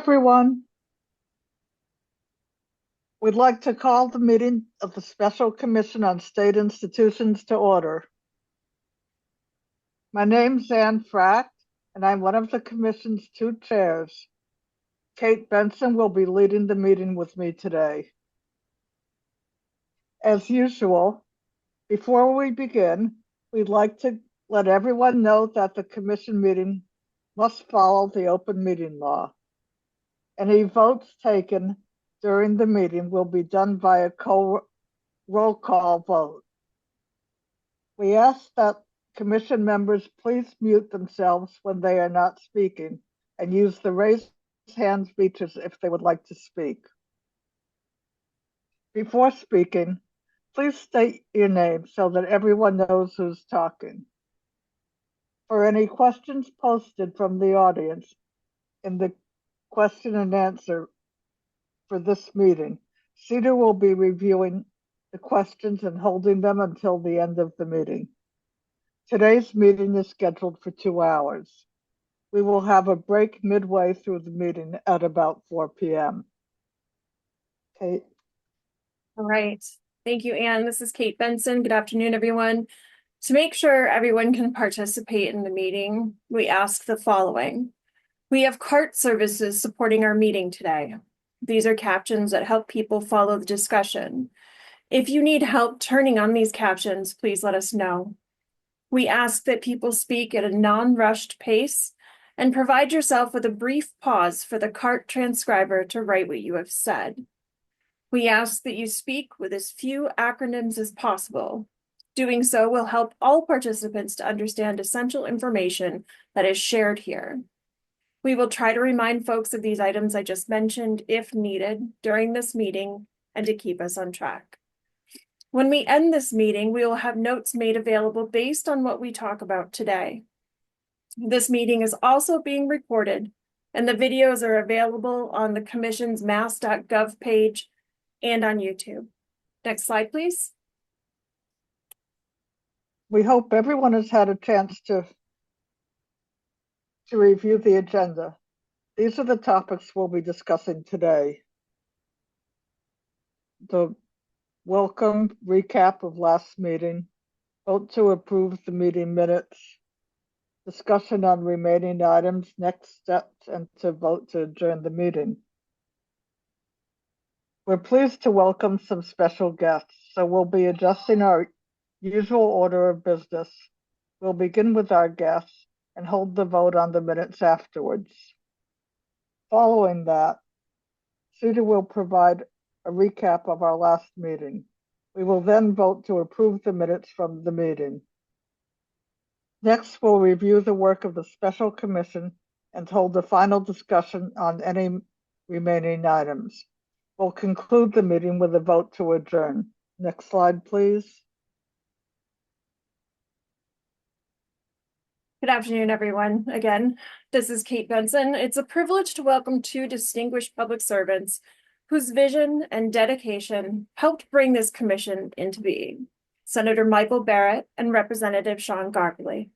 everyone. We'd like to call the meeting of the Special Commission on State Institutions to order. My name's Anne Frack, and I'm one of the Commission's two chairs. Kate Benson will be leading the meeting with me today. As usual, before we begin, we'd like to let everyone know that the Commission meeting must follow the open meeting law. Any votes taken during the meeting will be done by a roll call vote. We ask that Commission members please mute themselves when they are not speaking and use the raise hand features if they would like to speak. Before speaking, please state your name so that everyone knows who's talking. For any questions posted from the audience in the question and answer for this meeting, CEDAR will be reviewing the questions and holding them until the end of the meeting. Today's meeting is scheduled for 2 hours. We will have a break midway through the meeting at about 4 p.m. Kate. All right. Thank you, Anne. This is Kate Benson. Good afternoon, everyone. To make sure everyone can participate in the meeting, we ask the following. We have CART services supporting our meeting today. These are captions that help people follow the discussion. If you need help turning on these captions, please let us know. We ask that people speak at a non-rushed pace and provide yourself with a brief pause for the CART transcriber to write what you have said. We ask that you speak with as few acronyms as possible. Doing so will help all participants to understand essential information that is shared here. We will try to remind folks of these items I just mentioned if needed during this meeting and to keep us on track. When we end this meeting, we will have notes made available based on what we talk about today. This meeting is also being recorded, and the videos are available on the Commission's mass.gov page and on YouTube. Next slide, please. We hope everyone has had a chance to review the agenda. These are the topics we'll be discussing today. The welcome recap of last meeting, vote to approve the meeting minutes, discussion on remaining items, next steps, and to vote to adjourn the meeting. We're pleased to welcome some special guests, so we'll be adjusting our usual order of business. We'll begin with our guests and hold the vote on the minutes afterwards. Following that, CEDAR will provide a recap of our last meeting. We will then vote to approve the minutes from the meeting. Next, we'll review the work of the Special Commission and hold the final discussion on any remaining items. We'll conclude the meeting with a vote to adjourn. Next slide, please. Good afternoon, everyone. Again, this is Kate Benson. It's a privilege to welcome two distinguished public servants whose vision and dedication helped bring this commission into being, Senator Michael Barrett and Representative Sean Garbally.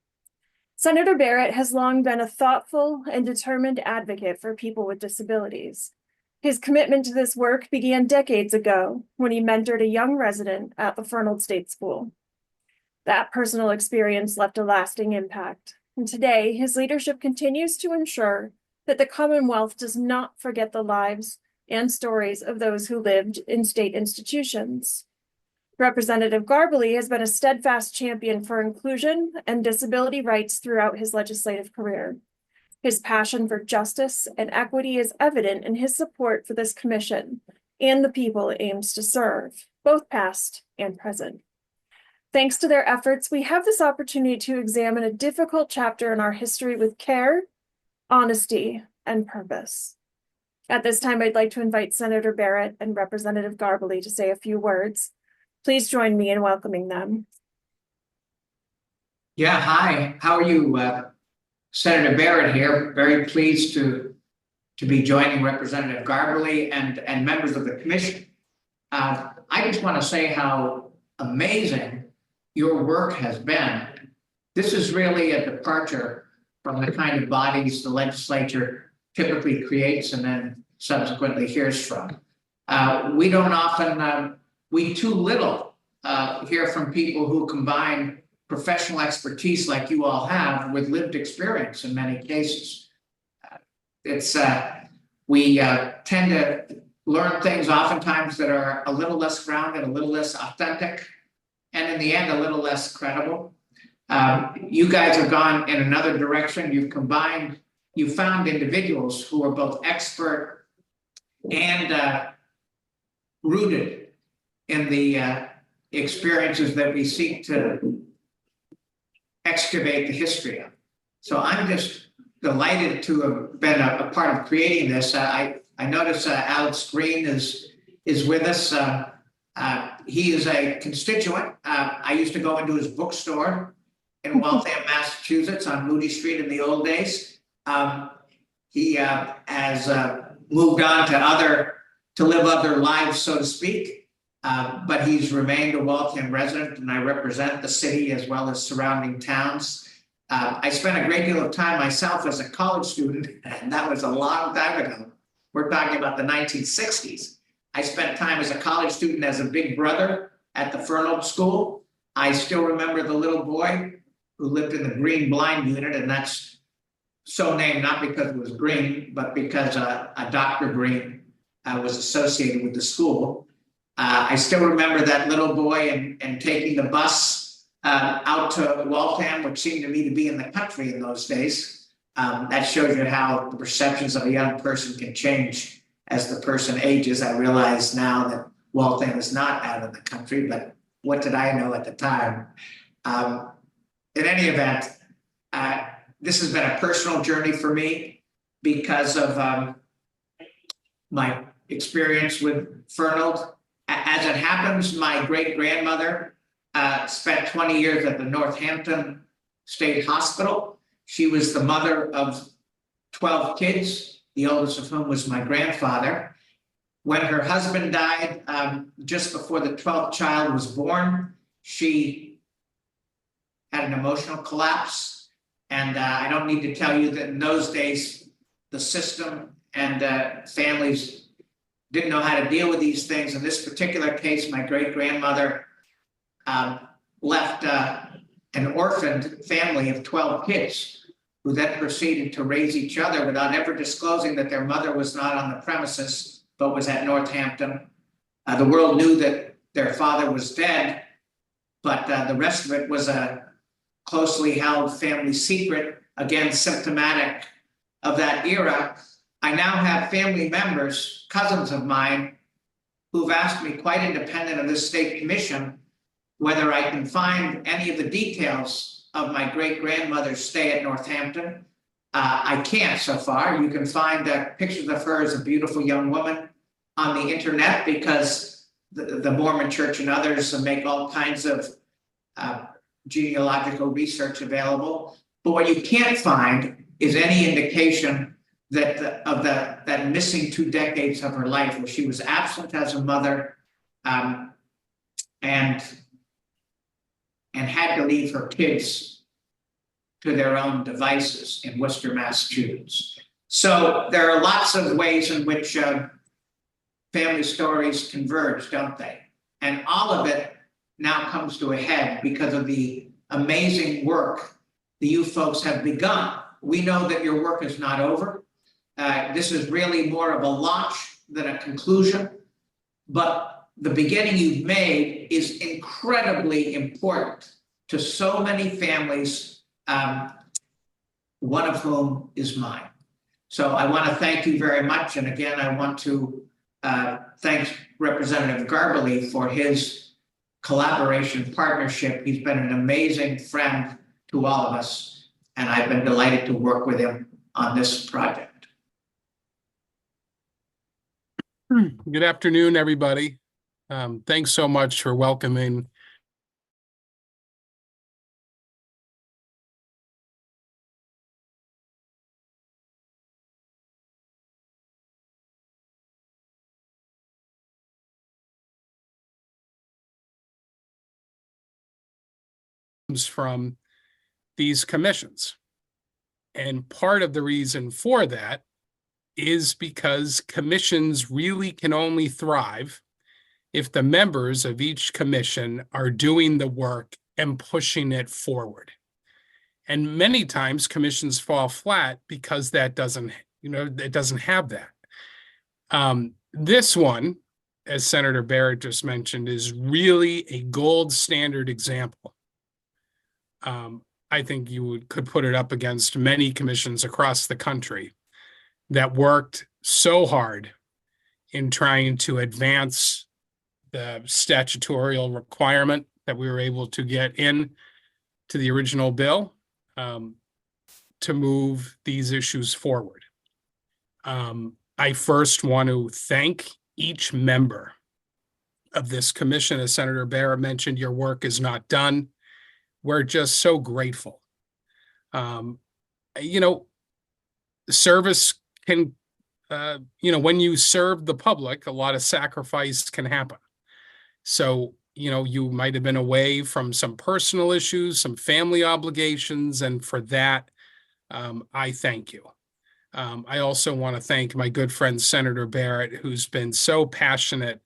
Senator Barrett has long been a thoughtful and determined advocate for people with disabilities. His commitment to this work began decades ago when he mentored a young resident at the Fernald State School. That personal experience left a lasting impact, and today his leadership continues to ensure that the Commonwealth does not forget the lives and stories of those who lived in state institutions. Representative Garbally has been a steadfast champion for inclusion and disability rights throughout his legislative career. His passion for justice and equity is evident in his support for this commission and the people it aims to serve, both past and present. Thanks to their efforts, we have this opportunity to examine a difficult chapter in our history with care, honesty, and purpose. At this time, I'd like to invite Senator Barrett and Representative Garbally to say a few words. Please join me in welcoming them. Yeah, hi. How are you? Senator Barrett here. Very pleased to be joining Representative Garbally and members of the commission. I just want to say how amazing your work has been. This is really a departure from the kind of bodies the legislature typically creates and then subsequently hears from. We don't often, we too little hear from people who combine professional expertise like you all have with lived experience in many cases. We tend to learn things oftentimes that are a little less grounded, a little less authentic, and in the end, a little less credible. You guys have gone in another direction. You found individuals who are both expert and rooted in the experiences that we seek to excavate the history of. So I'm just delighted to have been a part of creating this. I notice Alex Green is with us. He is a constituent. I used to go into his bookstore in Waltham, Massachusetts on Moody Street in the old days. He has moved on to live other lives, so to speak. But he's remained a Waltham resident, and I represent the city as well as surrounding towns. I spent a great deal of time myself as a college student, and that was a long time ago. We're talking about the 1960s. I spent time as a college student as a big brother at the Fernald School. I still remember the little boy who lived in the Green Blind Unit, and that's so named not because it was green, but because a Dr. Green was associated with the school. I still remember that little boy and taking the bus out to Waltham, which seemed to me to be in the country in those days. That shows you how the perceptions of a young person can change as the person ages. I realize now that Waltham is not out of the country, but what did I know at the time? In any event, this has been a personal journey for me because of my experience with Fernald. As it happens, my great-grandmother spent 20 years at the Northampton State Hospital. She was the mother of 12 kids, the oldest of whom was my grandfather. When her husband died, just before the 12th child was born, she had an emotional collapse. And I don't need to tell you that in those days, the system and families didn't know how to deal with these things. In this particular case, my great-grandmother left an orphaned family of 12 kids who then proceeded to raise each other without ever disclosing that their mother was not on the premises, but was at Northampton. The world knew that their father was dead, but the rest of it was a closely held family secret, again, symptomatic of that era. I now have family members, cousins of mine, who've asked me, quite independent of this state commission, whether I can find any of the details of my great-grandmother's stay at Northampton. I can't so far. You can find pictures of her as a beautiful young woman on the internet because the Mormon Church and others make all kinds of genealogical research available. But what you can't find is any indication that that missing 2 decades of her life where she was absent as a mother and had to leave her kids to their own devices in Worcester, Massachusetts. So there are lots of ways in which family stories converge, don't they? And all of it now comes to a head because of the amazing work that you folks have begun. We know that your work is not over. This is really more of a launch than a conclusion, but the beginning you've made is incredibly important to so many families, one of whom is mine. So I want to thank you very much. And again, I want to thank Representative Garbely for his collaboration partnership. He's been an amazing friend to all of us, and I've been delighted to work with him on this project. Good afternoon, everybody. Thanks so much for welcoming from these commissions. And part of the reason for that is because commissions really can only thrive if the members of each commission are doing the work and pushing it forward. And many times commissions fall flat because that doesn't, it doesn't have that. This one, as Senator Barrett just mentioned, is really a gold standard example. I think you could put it up against many commissions across the country that worked so hard in trying to advance the statutorial requirement that we were able to get in to the original bill to move these issues forward. I first want to thank each member of this commission. As Senator Barrett mentioned, your work is not done. We're just so grateful. Service can, when you serve the public, a lot of sacrifice can happen. So, you might have been away from some personal issues, some family obligations, and for that, I thank you. I also want to thank my good friend, Senator Barrett, who's been so passionate,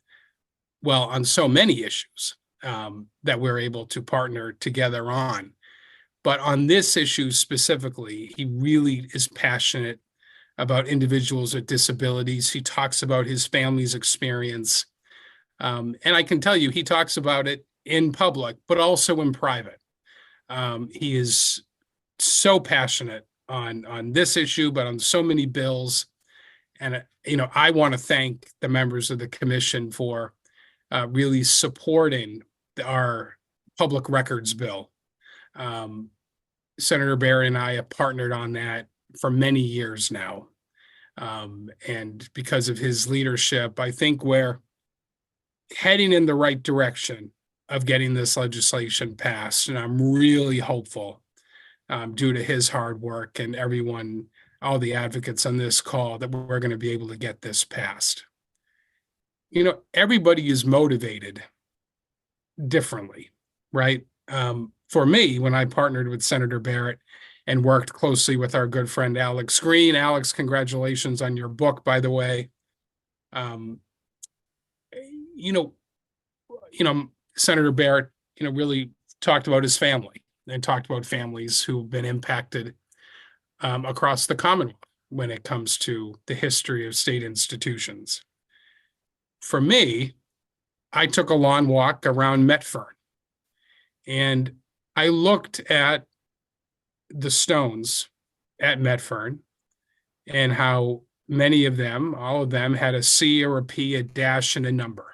on so many issues that we're able to partner together on. But on this issue specifically, he really is passionate about individuals with disabilities. He talks about his family's experience. And I can tell you, he talks about it in public, but also in private. He is so passionate on this issue, but on so many bills. And, I want to thank the members of the commission for really supporting our public records bill. Senator Barrett and I have partnered on that for many years now. And because of his leadership, I think we're heading in the right direction of getting this legislation passed. And I'm really hopeful, due to his hard work and everyone, all the advocates on this call, that we're going to be able to get this passed. Everybody is motivated differently, right? For me, when I partnered with Senator Barrett and worked closely with our good friend Alex Green. Alex, congratulations on your book, by the way. Senator Barrett, really talked about his family and talked about families who've been impacted across the Commonwealth when it comes to the history of state institutions. For me, I took a long walk around Metfern, and I looked at the stones at Metfern and how many of them, all of them, had a C or a P, a dash, and a number.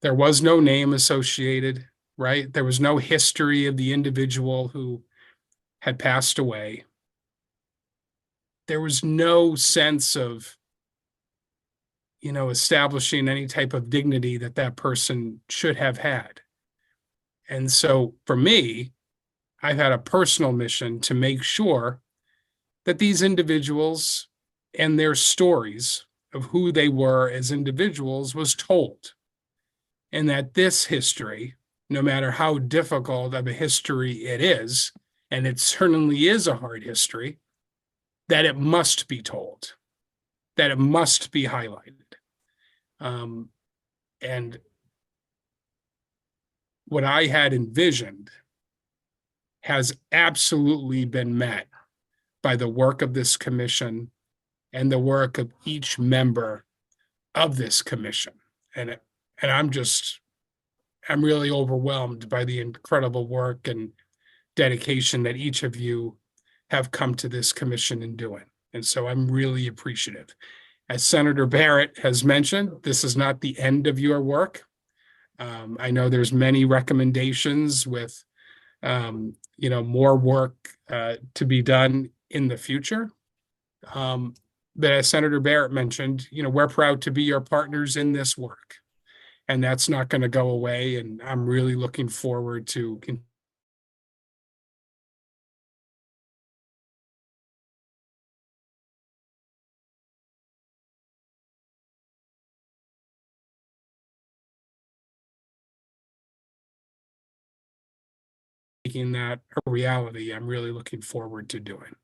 There was no name associated, right? There was no history of the individual who had passed away. There was no sense of, establishing any type of dignity that that person should have had. And so for me, I've had a personal mission to make sure that these individuals and their stories of who they were as individuals was told. And that this history, no matter how difficult of a history it is, and it certainly is a hard history, that it must be told, that it must be highlighted. And what I had envisioned has absolutely been met by the work of this commission and the work of each member of this commission. And I'm really overwhelmed by the incredible work and dedication that each of you have come to this commission in doing. And so I'm really appreciative. As Senator Barrett has mentioned, this is not the end of your work. I know there's many recommendations with, more work to be done in the future. But as Senator Barrett mentioned, we're proud to be your partners in this work. And that's not going to go away. And I'm really looking forward to making that a reality. I'm really looking forward to doing.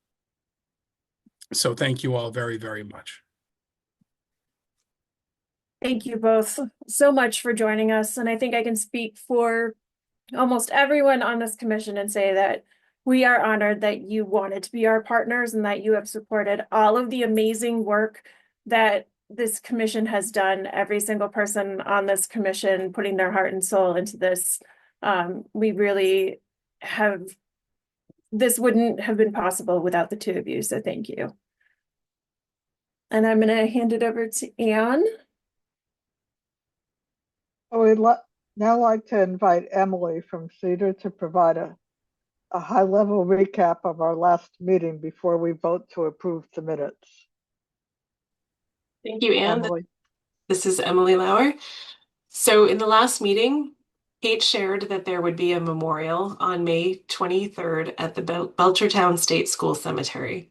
So thank you all very, very much. Thank you both so much for joining us. And I think I can speak for almost everyone on this commission and say that we are honored that you wanted to be our partners and that you have supported all of the amazing work that this commission has done. Every single person on this commission putting their heart and soul into this. We really have, this wouldn't have been possible without the two of you. So thank you. And I'm going to hand it over to Anne. Now like to invite Emily from CEDAR to provide a high-level recap of our last meeting before we vote to approve the minutes. Thank you, Anne. Emily. This is Emily Lauer. So in the last meeting, Kate shared that there would be a memorial on May 23rd at the Belchertown State School Cemetery.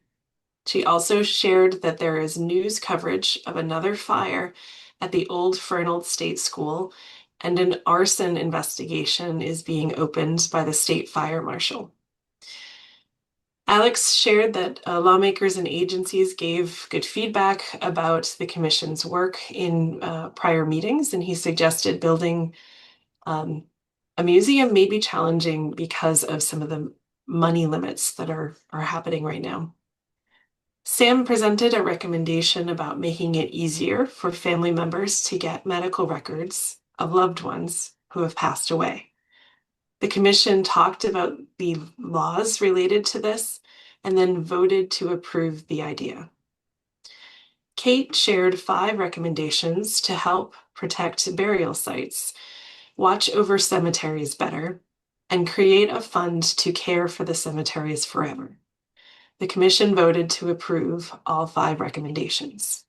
She also shared that there is news coverage of another fire at the Old Fernald State School, and an arson investigation is being opened by the state fire marshal. Alex shared that lawmakers and agencies gave good feedback about the commission's work in prior meetings, and he suggested building a museum may be challenging because of some of the money limits that are happening right now. Sam presented a recommendation about making it easier for family members to get medical records of loved ones who have passed away. The commission talked about the laws related to this and then voted to approve the idea. Kate shared 5 recommendations to help protect burial sites, watch over cemeteries better, and create a fund to care for the cemeteries forever. The commission voted to approve all 5 recommendations.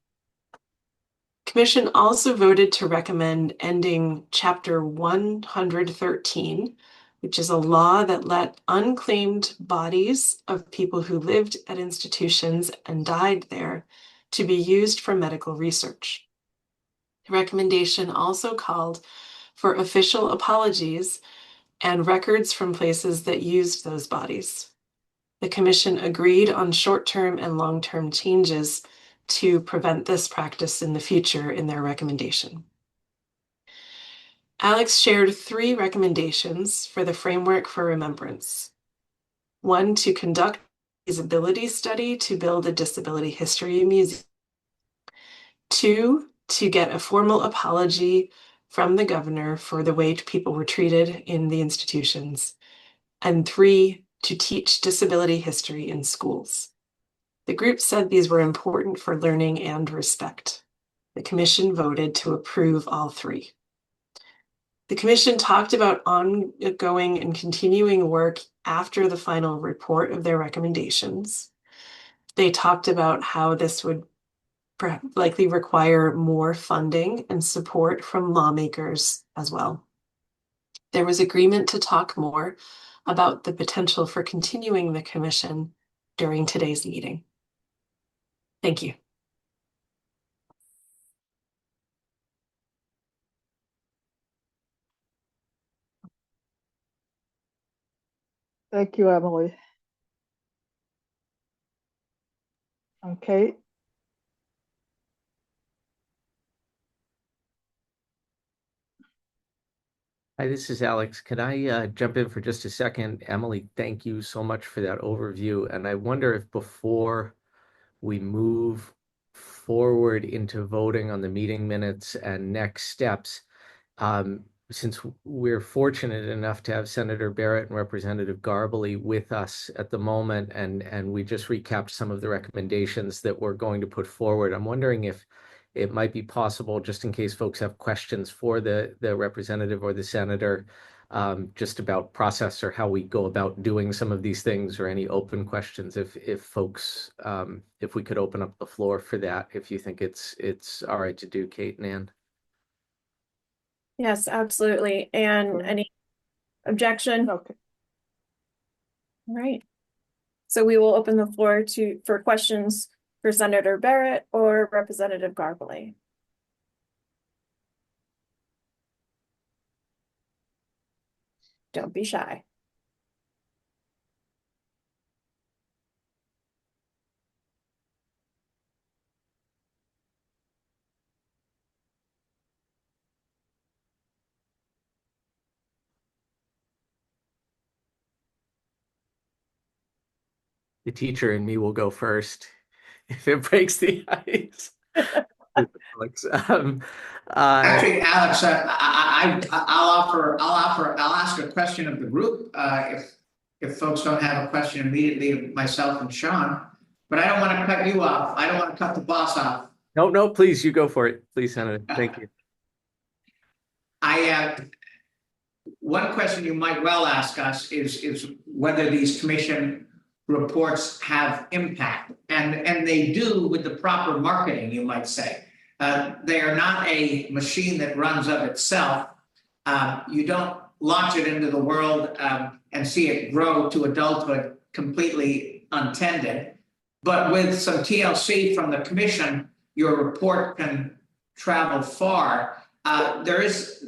Commission also voted to recommend ending Chapter 113, which is a law that let unclaimed bodies of people who lived at institutions and died there to be used for medical research. The recommendation also called for official apologies and records from places that used those bodies. The commission agreed on short-term and long-term changes to prevent this practice in the future in their recommendation. Alex shared 3 recommendations for the framework for remembrance. 1, to conduct a feasibility study to build a disability history museum. 2, to get a formal apology from the governor for the way people were treated in the institutions. And 3, to teach disability history in schools. The group said these were important for learning and respect. The commission voted to approve all 3. The commission talked about ongoing and continuing work after the final report of their recommendations. They talked about how this would likely require more funding and support from lawmakers as well. There was agreement to talk more about the potential for continuing the commission during today's meeting. Thank you. Thank you, Emily. Okay. Hi, this is Alex. Could I jump in for just a second? Emily, thank you so much for that overview. And I wonder if before we move forward into voting on the meeting minutes and next steps, since we're fortunate enough to have Senator Barrett and Representative Garbally with us at the moment, and we just recapped some of the recommendations that we're going to put forward, I'm wondering if it might be possible, just in case folks have questions for the representative or the senator, just about process or how we go about doing some of these things, or any open questions, if folks, if we could open up the floor for that, if you think it's all right to do, Kate and Ann. Yes, absolutely. And any objection? Okay. All right. So we will open the floor for questions for Senator Barrett or Representative Garbally. Don't be shy. the teacher in me will go first if it breaks the ice. Alex, Actually, Alex, I'll ask a question of the group, if folks don't have a question immediately of myself and Sean, but I don't want to cut you off. I don't want to cut the boss off. no, please, you go for it. Please, Senator. Thank you. One question you might well ask us is whether these commission reports have impact, and they do with the proper marketing, you might say. They are not a machine that runs of itself. You don't launch it into the world and see it grow to adulthood completely untended. But with some TLC from the commission, your report can travel far. There is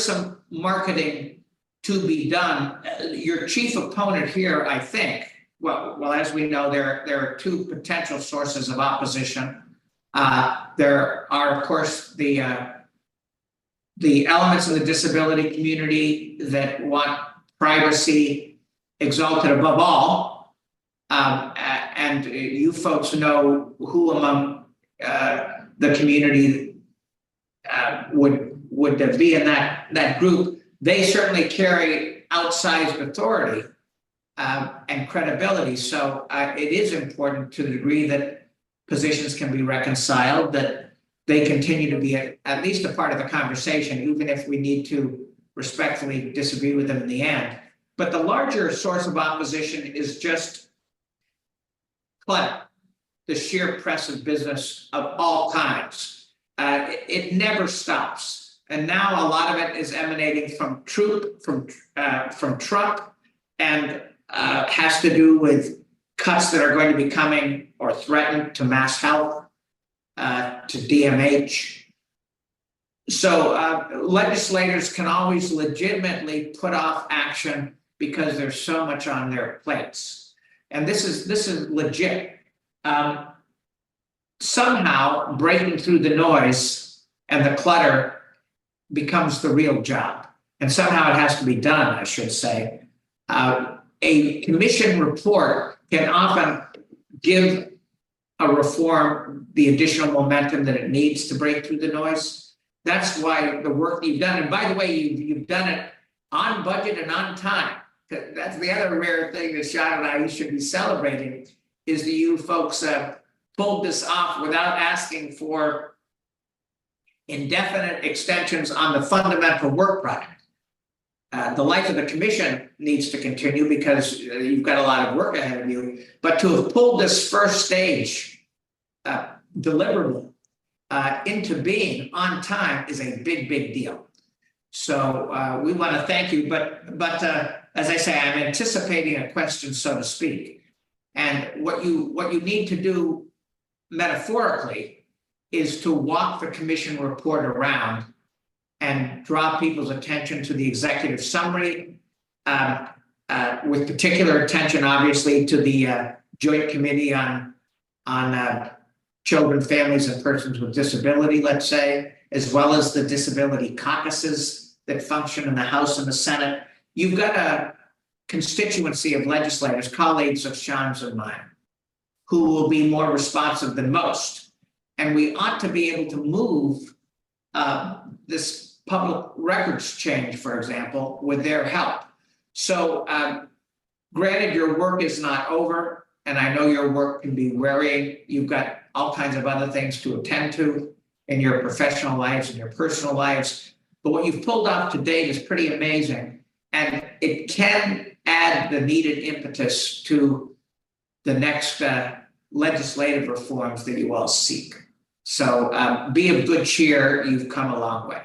some marketing to be done. Your chief opponent here, I think, well, as we know, there are two potential sources of opposition. There are, of course, the elements of the disability community that want privacy exalted above all, and you folks know who among the community would be in that group. They certainly carry outsized authority and credibility. So it is important to the degree that positions can be reconciled, that they continue to be at least a part of the conversation, even if we need to respectfully disagree with them in the end. But the larger source of opposition is just clutter, the sheer press of business of all kinds. It never stops. And now a lot of it is emanating from Trump, and has to do with cuts that are going to be coming or threatened to Mass Health, to DMH. So legislators can always legitimately put off action because there's so much on their plates. And this is legit. Somehow breaking through the noise and the clutter becomes the real job. And somehow it has to be done, I should say. A commission report can often give a reform the additional momentum that it needs to break through the noise. That's why the work that you've done, and by the way, you've done it on budget and on time. That's the other rare thing that Sean and I should be celebrating, is that you folks pulled this off without asking for indefinite extensions on the fundamental work product. The life of the commission needs to continue because you've got a lot of work ahead of you. But to have pulled this first stage deliverable into being on time is a big, big deal. So we want to thank you. But as I say, I'm anticipating a question, so to speak. And what you need to do metaphorically is to walk the commission report around and draw people's attention to the executive summary, with particular attention, obviously, to the Joint Committee on Children, Families, and Persons with Disability, let's say, as well as the disability caucuses that function in the House and the Senate. You've got a constituency of legislators, colleagues of Sean's and mine, who will be more responsive than most. And we ought to be able to move this public records change, for example, with their help. So granted, your work is not over, and I know your work can be wearying. You've got all kinds of other things to attend to in your professional lives and your personal lives. But what you've pulled off to date is pretty amazing. And it can add the needed impetus to the next legislative reforms that you all seek. So be of good cheer. You've come a long way.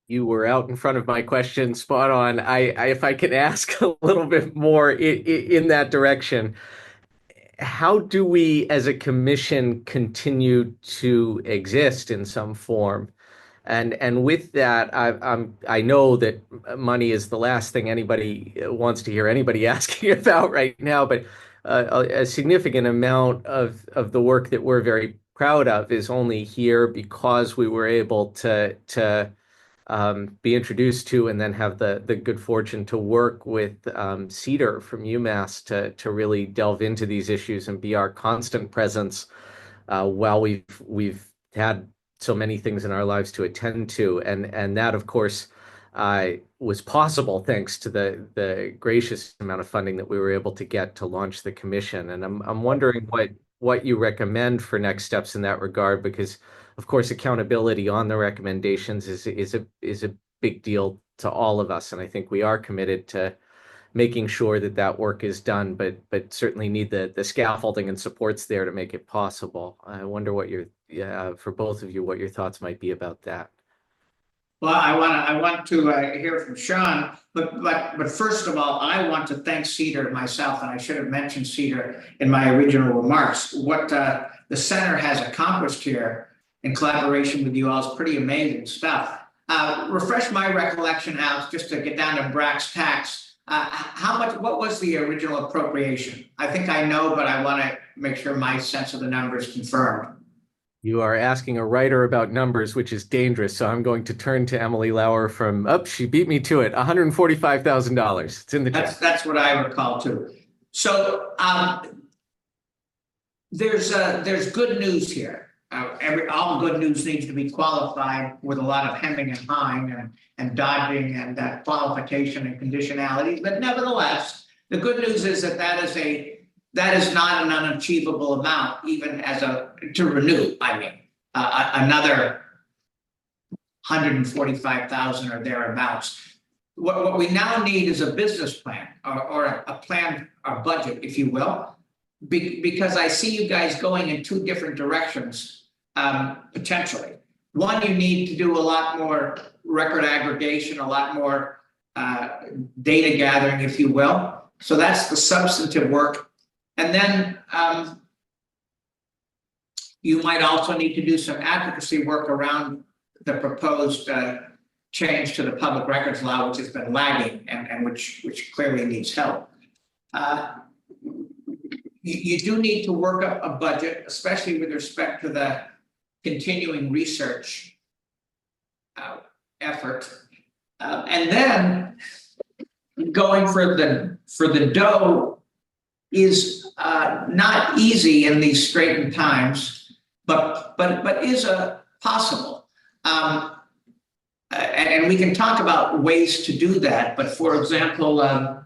You were out in front of my question, spot on. If I can ask a little bit more in that direction, how do we as a commission continue to exist in some form? And with that, I know that money is the last thing anybody wants to hear anybody asking about right now, but a significant amount of the work that we're very proud of is only here because we were able to be introduced to and then have the good fortune to work with Cedar from UMass to really delve into these issues and be our constant presence while we've had so many things in our lives to attend to, and that of course was possible thanks to the gracious amount of funding that we were able to get to launch the commission. And I'm wondering what you recommend for next steps in that regard, because of course accountability on the recommendations is a big deal to all of us, and I think we are committed to making sure that work is done, but certainly need the scaffolding and supports there to make it possible. I wonder what for both of you, what your thoughts might be about that. Well, I want to hear from Sean, but first of all, I want to thank Cedar myself, and I should have mentioned Cedar in my original remarks. What the center has accomplished here in collaboration with you all is pretty amazing stuff. Refresh my recollection, Alex, just to get down to brass tacks. What was the original appropriation? I think I know, but I want to make sure my sense of the number is confirmed. You are asking a writer about numbers, which is dangerous. So I'm going to turn to Emily Lauer she beat me to it, $145,000. It's in the chat. That's what I recall too. So there's good news here. All good news needs to be qualified with a lot of hemming and hawing and dodging and qualification and conditionality. But nevertheless, the good news is that is not an unachievable amount, even to renew. I mean, another 145,000 or thereabouts. What we now need is a business plan or a plan, or budget, if you will, because I see you guys going in two different directions. Potentially. One, you need to do a lot more record aggregation, a lot more data gathering, if you will. So that's the substantive work. And then you might also need to do some advocacy work around the proposed change to the public records law, which has been lagging and which clearly needs help. You do need to work up a budget, especially with respect to the continuing research effort, and then going for the dough is not easy in these straitened times, but is possible. And we can talk about ways to do that. But for example,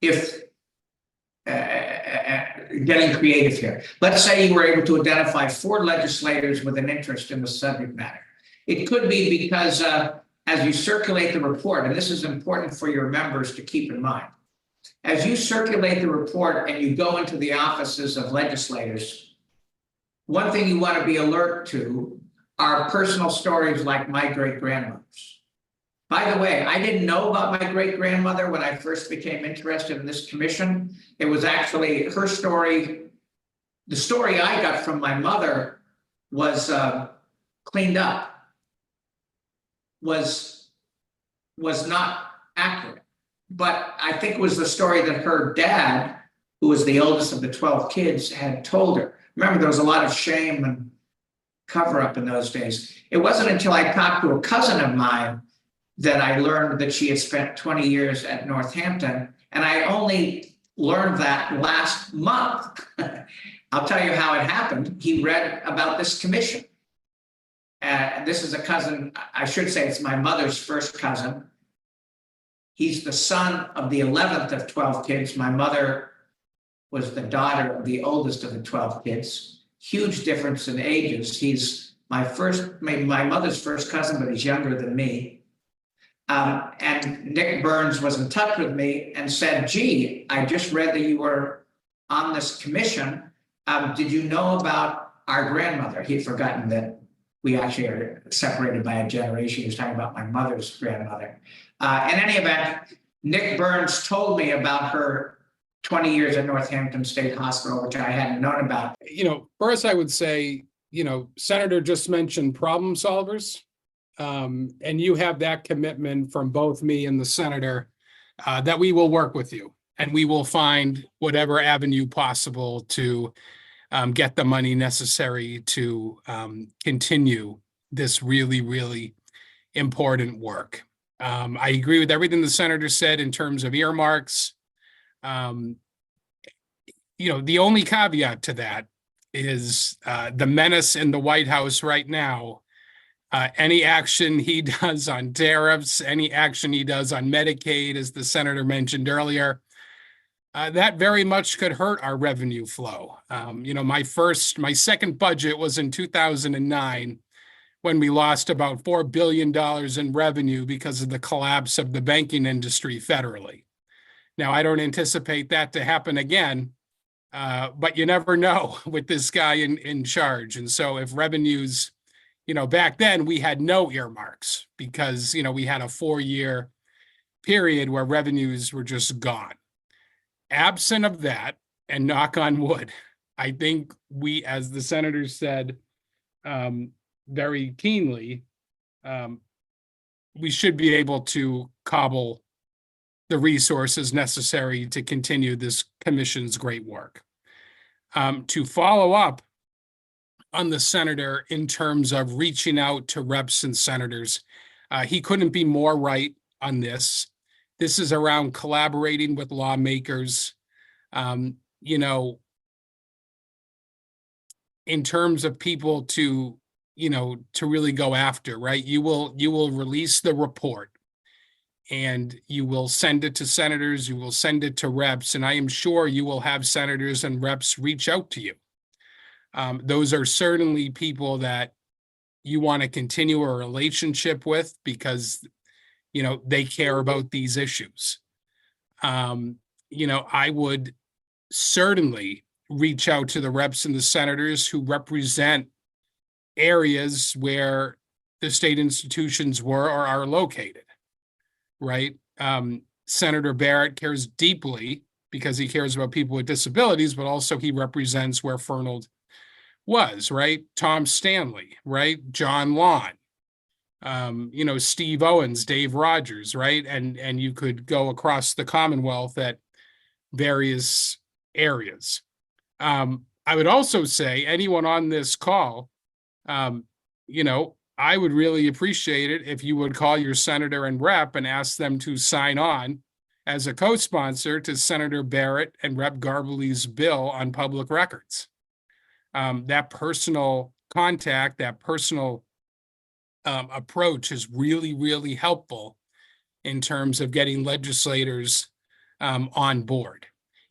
if getting creative here. Let's say you were able to identify 4 legislators with an interest in the subject matter. It could be because as you circulate the report, and this is important for your members to keep in mind, as you circulate the report and you go into the offices of legislators, one thing you want to be alert to are personal stories like my great-grandmother's. By the way, I didn't know about my great-grandmother when I first became interested in this commission. It was actually her story. The story I got from my mother was cleaned up, was not accurate. But I think it was the story that her dad, who was the oldest of the 12 kids, had told her. Remember, there was a lot of shame and cover-up in those days. It wasn't until I talked to a cousin of mine that I learned that she had spent 20 years at Northampton, and I only learned that last month. I'll tell you how it happened. He read about this commission. This is a cousin, I should say it's my mother's first cousin. He's the son of the 11th of 12 kids. My mother was the daughter of the oldest of the 12 kids. Huge difference in ages. He's my mother's first cousin, but he's younger than me. And Nick Burns was in touch with me and said, gee, I just read that you were on this commission. Did you know about our grandmother? He'd forgotten that we actually are separated by a generation. He was talking about my mother's grandmother. In any event, Nick Burns told me about her 20 years at Northampton State Hospital, which I hadn't known about. First I would say, Senator just mentioned problem solvers. And you have that commitment from both me and the senator that we will work with you and we will find whatever avenue possible to get the money necessary to continue this really, really important work. I agree with everything the senator said in terms of earmarks. The only caveat to that is the menace in the White House right now. Any action he does on tariffs, any action he does on Medicaid, as the senator mentioned earlier, that very much could hurt our revenue flow. My second budget was in 2009, when we lost about $4 billion in revenue because of the collapse of the banking industry federally. Now, I don't anticipate that to happen again, but you never know with this guy in charge. And so if revenues, back then we had no earmarks because, we had a 4-year period where revenues were just gone. Absent of that, and knock on wood, I think we, as the senator said very keenly, we should be able to cobble the resources necessary to continue this commission's great work. To follow up on the senator in terms of reaching out to reps and senators, he couldn't be more right on this. This is around collaborating with lawmakers, in terms of people to really go after, right? You will release the report and you will send it to senators, you will send it to reps, and I am sure you will have senators and reps reach out to you. Those are certainly people that you want to continue a relationship with because they care about these issues. I would certainly reach out to the reps and the senators who represent areas where the state institutions were or are located, right? Senator Barrett cares deeply because he cares about people with disabilities, but also he represents where Fernald was, right? Tom Stanley, right? John Lawn, Steve Owens, Dave Rogers, right? And you could go across the Commonwealth at various areas. I would also say anyone on this call, I would really appreciate it if you would call your senator and rep and ask them to sign on as a co-sponsor to Senator Barrett and Rep. Garbely's bill on public records. That personal contact, that personal approach is really, really helpful in terms of getting legislators on board.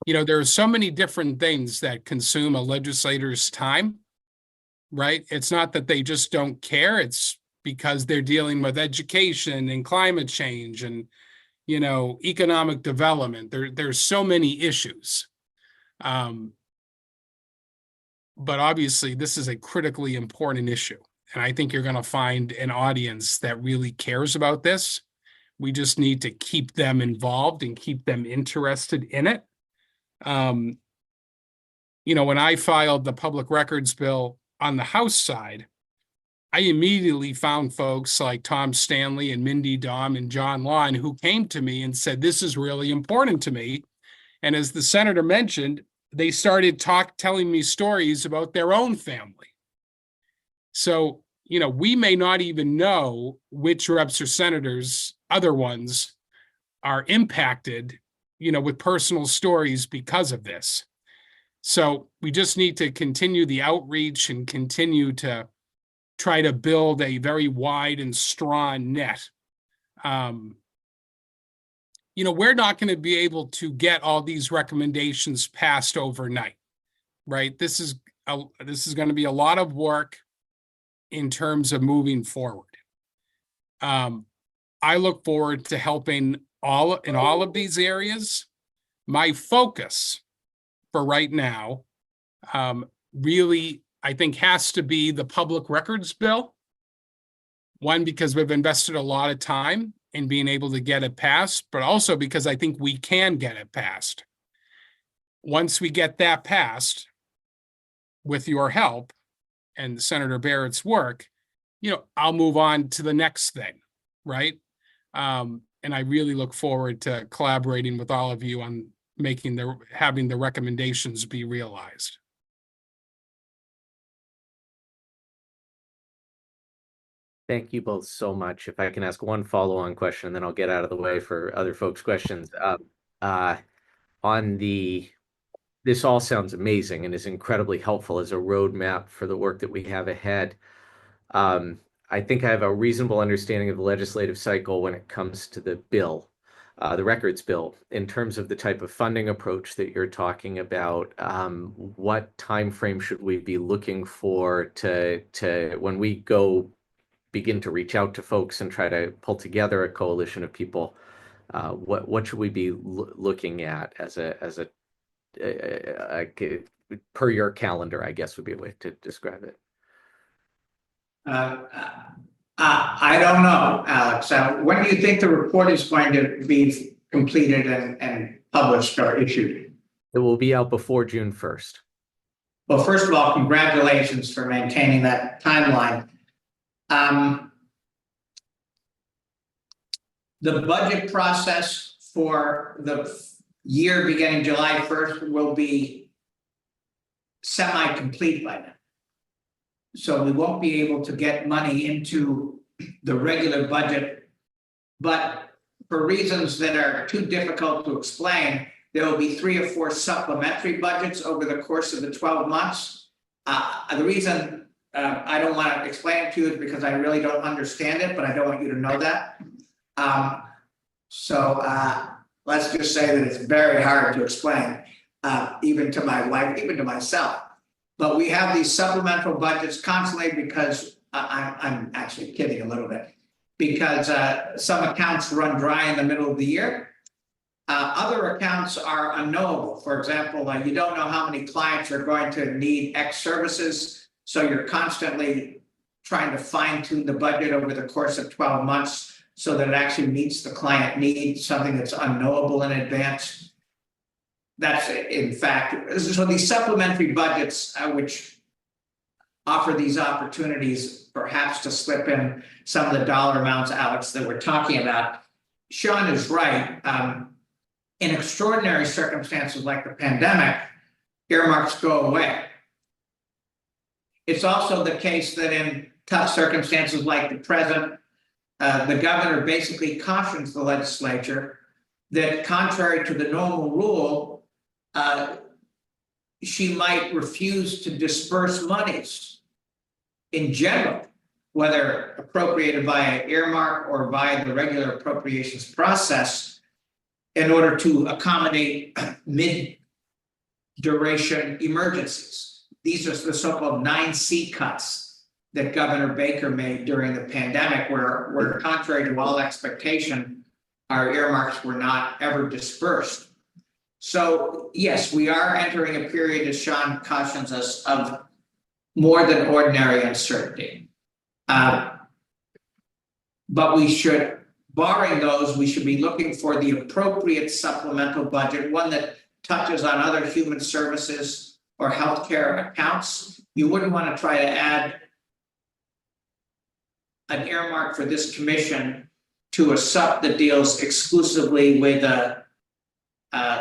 There are so many different things that consume a legislator's time, right? It's not that they just don't care. It's because they're dealing with education and climate change and, economic development. There's so many issues. But obviously, this is a critically important issue. And I think you're going to find an audience that really cares about this. We just need to keep them involved and keep them interested in it. When I filed the public records bill on the House side, I immediately found folks like Tom Stanley and Mindy Daum and John Lawn who came to me and said, this is really important to me. And as the senator mentioned, they started telling me stories about their own family. So, we may not even know which reps or senators, other ones, are impacted, with personal stories because of this. So we just need to continue the outreach and continue to try to build a very wide and strong net. We're not going to be able to get all these recommendations passed overnight, right? This is going to be a lot of work in terms of moving forward. I look forward to helping in all of these areas. My focus for right now really, I think, has to be the public records bill. One, because we've invested a lot of time in being able to get it passed, but also because I think we can get it passed. Once we get that passed, with your help and Senator Barrett's work, I'll move on to the next thing, right? And I really look forward to collaborating with all of you on having the recommendations be realized. Thank you both so much. If I can ask one follow-on question, then I'll get out of the way for other folks' questions. On this all sounds amazing and is incredibly helpful as a roadmap for the work that we have ahead. I think I have a reasonable understanding of the legislative cycle when it comes to the bill, the records bill, in terms of the type of funding approach that you're talking about. What time frame should we be looking for to when we go begin to reach out to folks and try to pull together a coalition of people? What should we be looking at as a per your calendar, I guess would be a way to describe it. I don't know, Alex. When do you think the report is going to be completed and published or issued? It will be out before June 1st. Well, first of all, congratulations for maintaining that timeline. The budget process for the year beginning July 1st will be semi-complete by then. So we won't be able to get money into the regular budget, but for reasons that are too difficult to explain, there will be 3 or 4 supplementary budgets over the course of the 12 months. The reason I don't want to explain it to you is because I really don't understand it, but I don't want you to know that. Let's just say that it's very hard to explain, even to my wife, even to myself. But we have these supplemental budgets constantly because I'm actually kidding a little bit, because some accounts run dry in the middle of the year. Other accounts are unknowable. For example, you don't know how many clients are going to need X services, so you're constantly trying to fine tune the budget over the course of 12 months so that it actually meets the client need, something that's unknowable in advance. That's in fact, so these supplementary budgets, which offer these opportunities perhaps to slip in some of the dollar amounts, Alex, that we're talking about. Sean is right. In extraordinary circumstances like the pandemic, earmarks go away. It's also the case that in tough circumstances like the present, the governor basically cautions the legislature that contrary to the normal rule, she might refuse to disperse monies in general, whether appropriated via earmark or via the regular appropriations process, in order to accommodate mid-duration emergencies. These are the so-called 9C cuts that Governor Baker made during the pandemic, where contrary to all expectation, our earmarks were not ever dispersed. So yes, we are entering a period, as Sean cautions us, of more than ordinary uncertainty. But we should, barring those, we should be looking for the appropriate supplemental budget, one that touches on other human services or healthcare accounts. You wouldn't want to try to add an earmark for this commission to a sub that deals exclusively with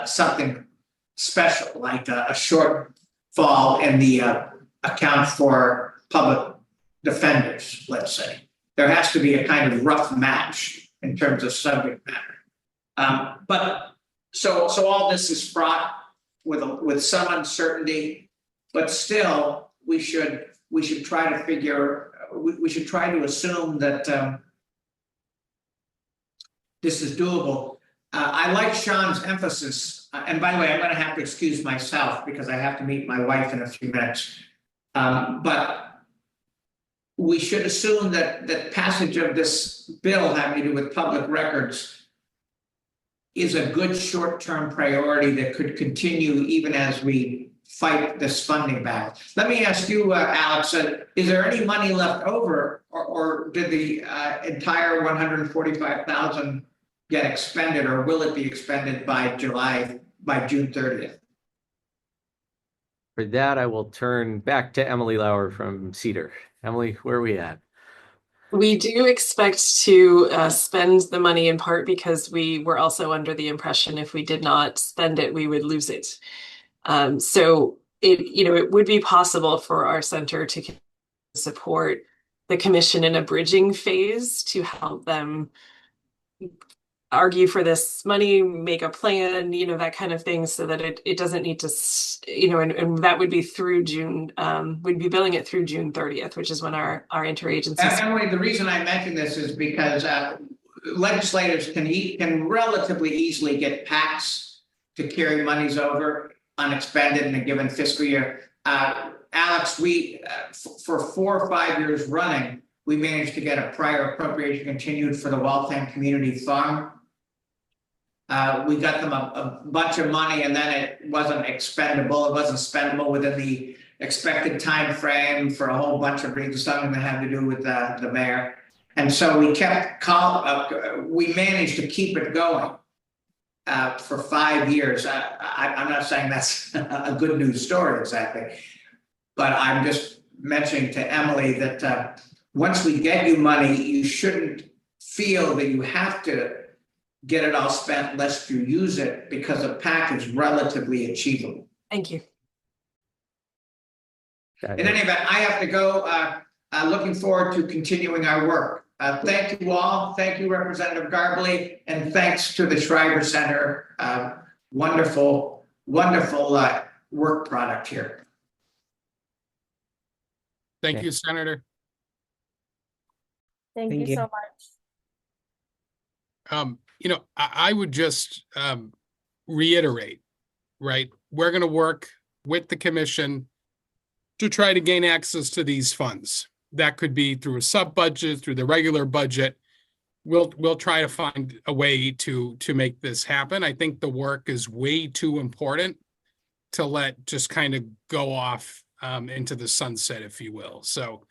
something special, like a shortfall in the account for public defenders, let's say. There has to be a kind of rough match in terms of subject matter. But so all this is fraught with some uncertainty, but still we should try to figure. We should try to assume that this is doable. I like Sean's emphasis, and by the way, I'm going to have to excuse myself because I have to meet my wife in a few minutes. But we should assume that passage of this bill having to do with public records is a good short-term priority that could continue even as we fight this funding battle. Let me ask you, Alex, is there any money left over, or did the entire $145,000 get expended, or will it be expended by June 30th? For that, I will turn back to Emily Lauer from Cedar. Emily, where are we at? We do expect to spend the money in part because we were also under the impression if we did not spend it, we would lose it. So it would be possible for our center to support the commission in a bridging phase to help them argue for this money, make a plan, that kind of thing, so that it doesn't need to, and that would be through June, we'd be billing it through June 30th, which is when our interagency. Emily, the reason I mention this is because legislators can relatively easily get PACs to carry monies over unexpended in a given fiscal year. Alex, we for 4 or 5 years running, we managed to get a prior appropriation continued for the Waltham Community Farm. We got them a bunch of money, and then it wasn't expendable. It wasn't spendable within the expected time frame for a whole bunch of reasons, something that had to do with the mayor. And so we we managed to keep it going for 5 years. I'm not saying that's a good news story exactly, but I'm just mentioning to Emily that once we get you money, you shouldn't feel that you have to get it all spent lest you use it, because a PAC is relatively achievable. Thank you. In any event, I have to go. Looking forward to continuing our work. Thank you all. Thank you, Representative Garbely, and thanks to the Shriver Center. Wonderful, wonderful work product here. Thank Okay. you, Senator. Thank Thank you you. so much. I would just reiterate, right? We're going to work with the commission to try to gain access to these funds. That could be through a sub-budget, through the regular budget. We'll try to find a way to make this happen. I think the work is way too important to let just kind of go off into the sunset, if you will. So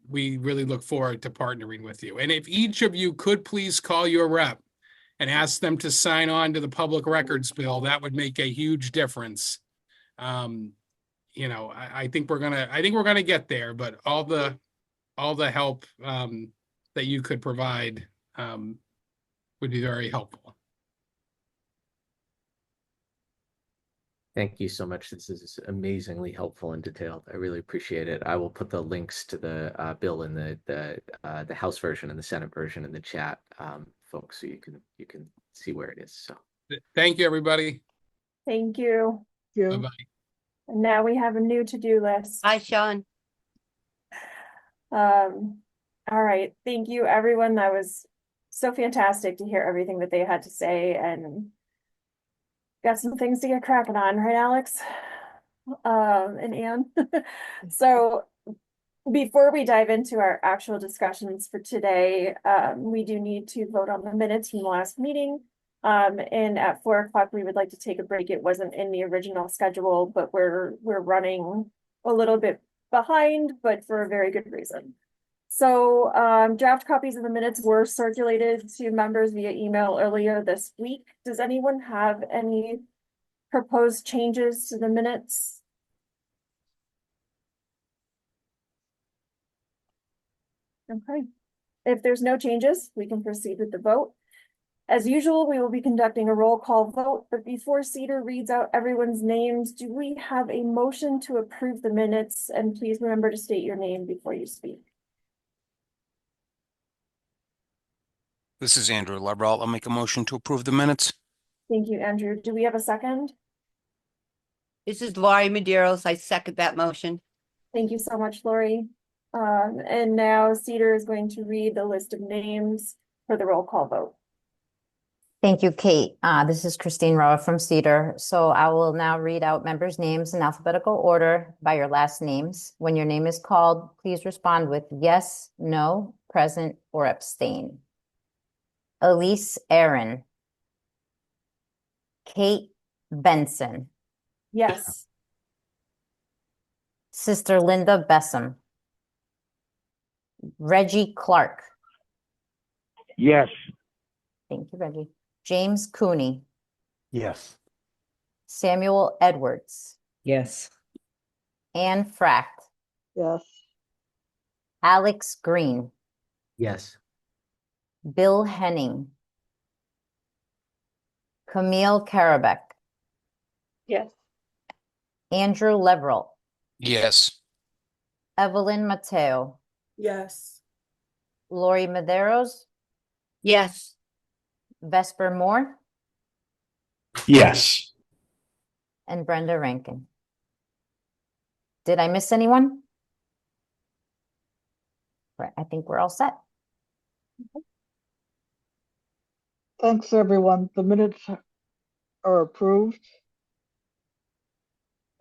we really look forward to partnering with you. And if each of you could please call your rep and ask them to sign on to the public records bill, that would make a huge difference. I think we're gonna get there, but all the help that you could provide would be very helpful. Thank you so much. This is amazingly helpful and detailed. I really appreciate it. I will put the links to the bill in the House version and the Senate version in the chat, folks, so you can see where it is. So Thank you, everybody. Thank you. Bye-bye. And now we have a new to-do list. Hi, Sean. All right. Thank you, everyone. That was so fantastic to hear everything that they had to say, and got some things to get cracking on, right, Alex? And Anne. So before we dive into our actual discussions for today, we do need to vote on the minutes from the last meeting. And at 4 o'clock, we would like to take a break. It wasn't in the original schedule, but we're running a little bit behind, but for a very good reason. So draft copies of the minutes were circulated to members via email earlier this week. Does anyone have any proposed changes to the minutes? Okay. If there's no changes, we can proceed with the vote. As usual, we will be conducting a roll call vote, but before Cedar reads out everyone's names, do we have a motion to approve the minutes? And please remember to state your name before you speak. This is Andrew Lebrall. I'll make a motion to approve the minutes. Thank you, Andrew. Do we have a second? This is Laurie Medeiros. I second that motion. Thank you so much, Lori. And now Cedar is going to read the list of names for the roll call vote. Thank you, Kate. This is Christine Roa from Cedar. So I will now read out members' names in alphabetical order by your last names. When your name is called, please respond with yes, no, present, or abstain. Elise Aaron. Kate Benson. Yes. Sister Linda Bessem. Reggie Clark. Yes. Thank you, Reggie. James Cooney. Yes. Samuel Edwards. Yes. Anne Fracht. Yes. Alex Green. yes. Bill Henning. Camille Karabek. Yes. Andrew Leverell. Yes. Evelyn Mateo. Yes. Lori Maderos, Yes. Vesper Moore, Yes. and Brenda Rankin. Did I miss anyone? Right, I think we're all set. Thanks, everyone. The minutes are approved.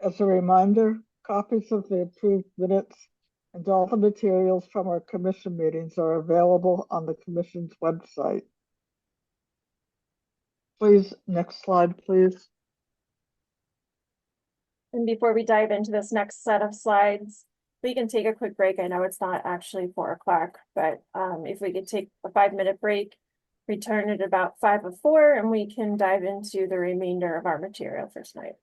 As a reminder, copies of the approved minutes and all the materials from our commission meetings are available on the commission's website. Please, next slide, please. And before we dive into this next set of slides, we can take a quick break. I know it's not actually 4 o'clock, but if we could take a 5-minute break, return at about 5:04, and we can dive into the remainder of our material for tonight.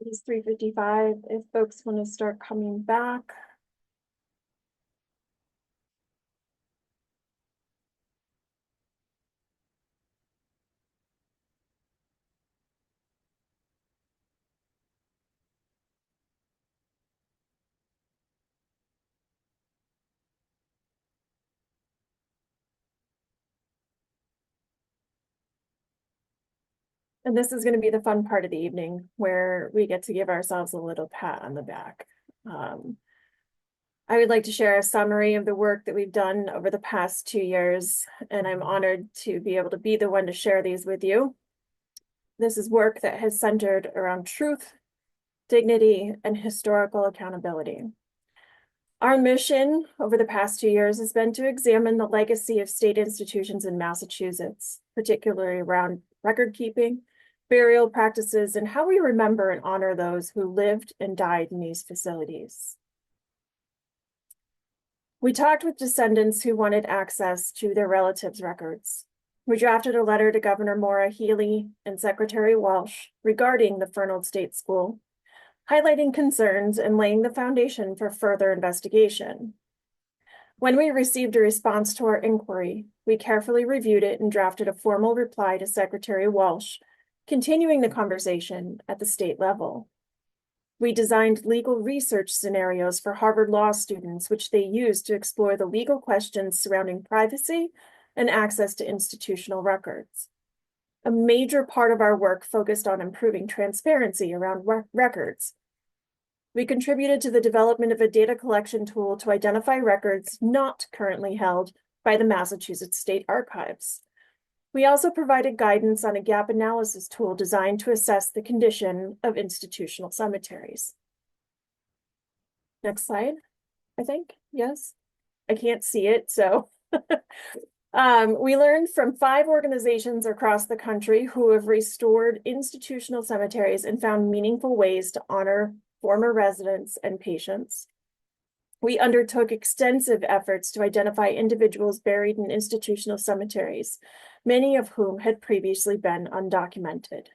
It's 3:55. If folks want to start coming back. And this is going to be the fun part of the evening where we get to give ourselves a little pat on the back. I would like to share a summary of the work that we've done over the past 2 years, and I'm honored to be able to be the one to share these with you. This is work that has centered around truth, dignity, and historical accountability. Our mission over the past 2 years has been to examine the legacy of state institutions in Massachusetts, particularly around record keeping, burial practices, and how we remember and honor those who lived and died in these facilities. We talked with descendants who wanted access to their relatives' records. We drafted a letter to Governor Maura Healey and Secretary Walsh regarding the Fernald State School, highlighting concerns and laying the foundation for further investigation. When we received a response to our inquiry, we carefully reviewed it and drafted a formal reply to Secretary Walsh, continuing the conversation at the state level. We designed legal research scenarios for Harvard Law students, which they used to explore the legal questions surrounding privacy and access to institutional records. A major part of our work focused on improving transparency around records. We contributed to the development of a data collection tool to identify records not currently held by the Massachusetts State Archives. We also provided guidance on a gap analysis tool designed to assess the condition of institutional cemeteries. Next slide, I think. Yes, I can't see it, so. We learned from 5 organizations across the country who have restored institutional cemeteries and found meaningful ways to honor former residents and patients. We undertook extensive efforts to identify individuals buried in institutional cemeteries, many of whom had previously been undocumented.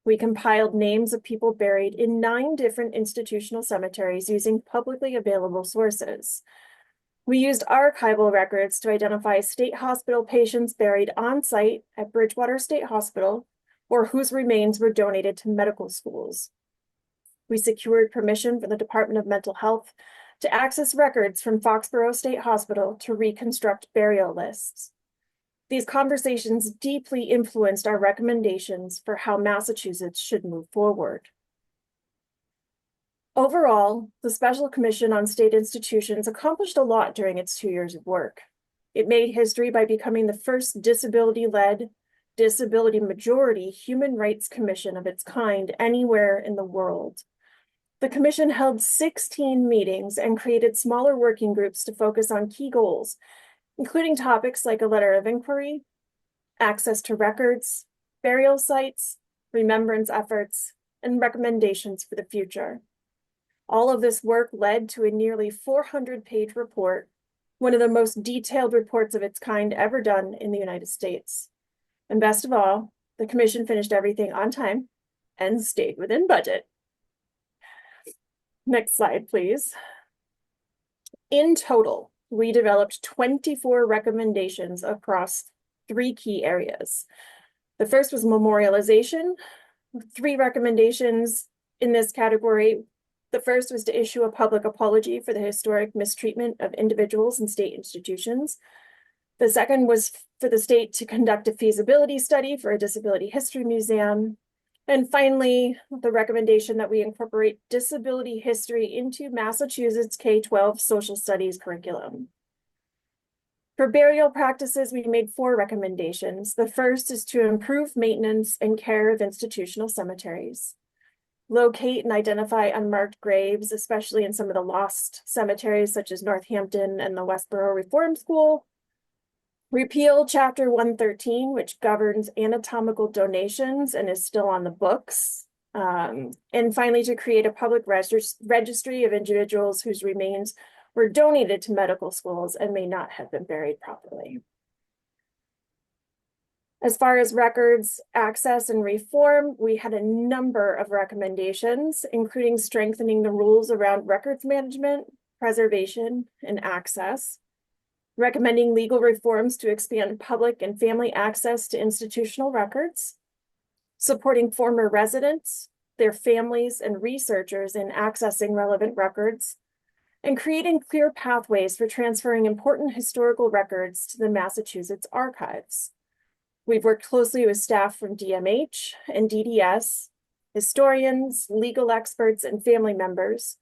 We compiled names of people buried in 9 different institutional cemeteries using publicly available sources. We used archival records to identify state hospital patients buried on site at Bridgewater State Hospital or whose remains were donated to medical schools. We secured permission from the Department of Mental Health to access records from Foxborough State Hospital to reconstruct burial lists. These conversations deeply influenced our recommendations for how Massachusetts should move forward. Overall, the Special Commission on State Institutions accomplished a lot during its 2 years of work. It made history by becoming the first disability-led, disability majority human rights commission of its kind anywhere in the world. The commission held 16 meetings and created smaller working groups to focus on key goals, including topics like a letter of inquiry, access to records, burial sites, remembrance efforts, and recommendations for the future. All of this work led to a nearly 400-page report, one of the most detailed reports of its kind ever done in the United States. And best of all, the commission finished everything on time and stayed within budget. Next slide, please. In total, we developed 24 recommendations across 3 key areas. The first was memorialization. 3 recommendations in this category. The first was to issue a public apology for the historic mistreatment of individuals in state institutions. The second was for the state to conduct a feasibility study for a disability history museum. And finally, the recommendation that we incorporate disability history into Massachusetts K-12 social studies curriculum. For burial practices, we made 4 recommendations. The first is to improve maintenance and care of institutional cemeteries, locate and identify unmarked graves, especially in some of the lost cemeteries such as Northampton and the Westboro Reform School, repeal Chapter 113, which governs anatomical donations and is still on the books. And finally, to create a public registry of individuals whose remains were donated to medical schools and may not have been buried properly. As far as records, access, and reform, we had a number of recommendations, including strengthening the rules around records management, preservation, and access, recommending legal reforms to expand public and family access to institutional records, supporting former residents, their families, and researchers in accessing relevant records, and creating clear pathways for transferring important historical records to the Massachusetts archives. We've worked closely with staff from DMH and DDS, historians, legal experts, and family members,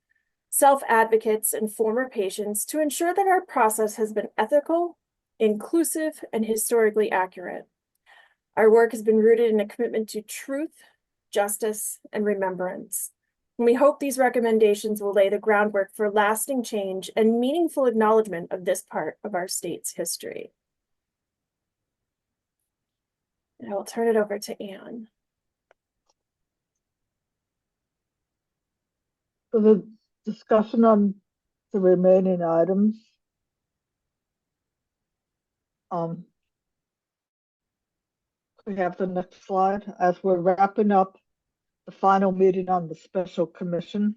self-advocates, and former patients to ensure that our process has been ethical, inclusive, and historically accurate. Our work has been rooted in a commitment to truth, justice, and remembrance. And we hope these recommendations will lay the groundwork for lasting change and meaningful acknowledgement of this part of our state's history. And I will turn it over to Anne. For the discussion on the remaining items, we have the next slide. As we're wrapping up the final meeting on the special commission,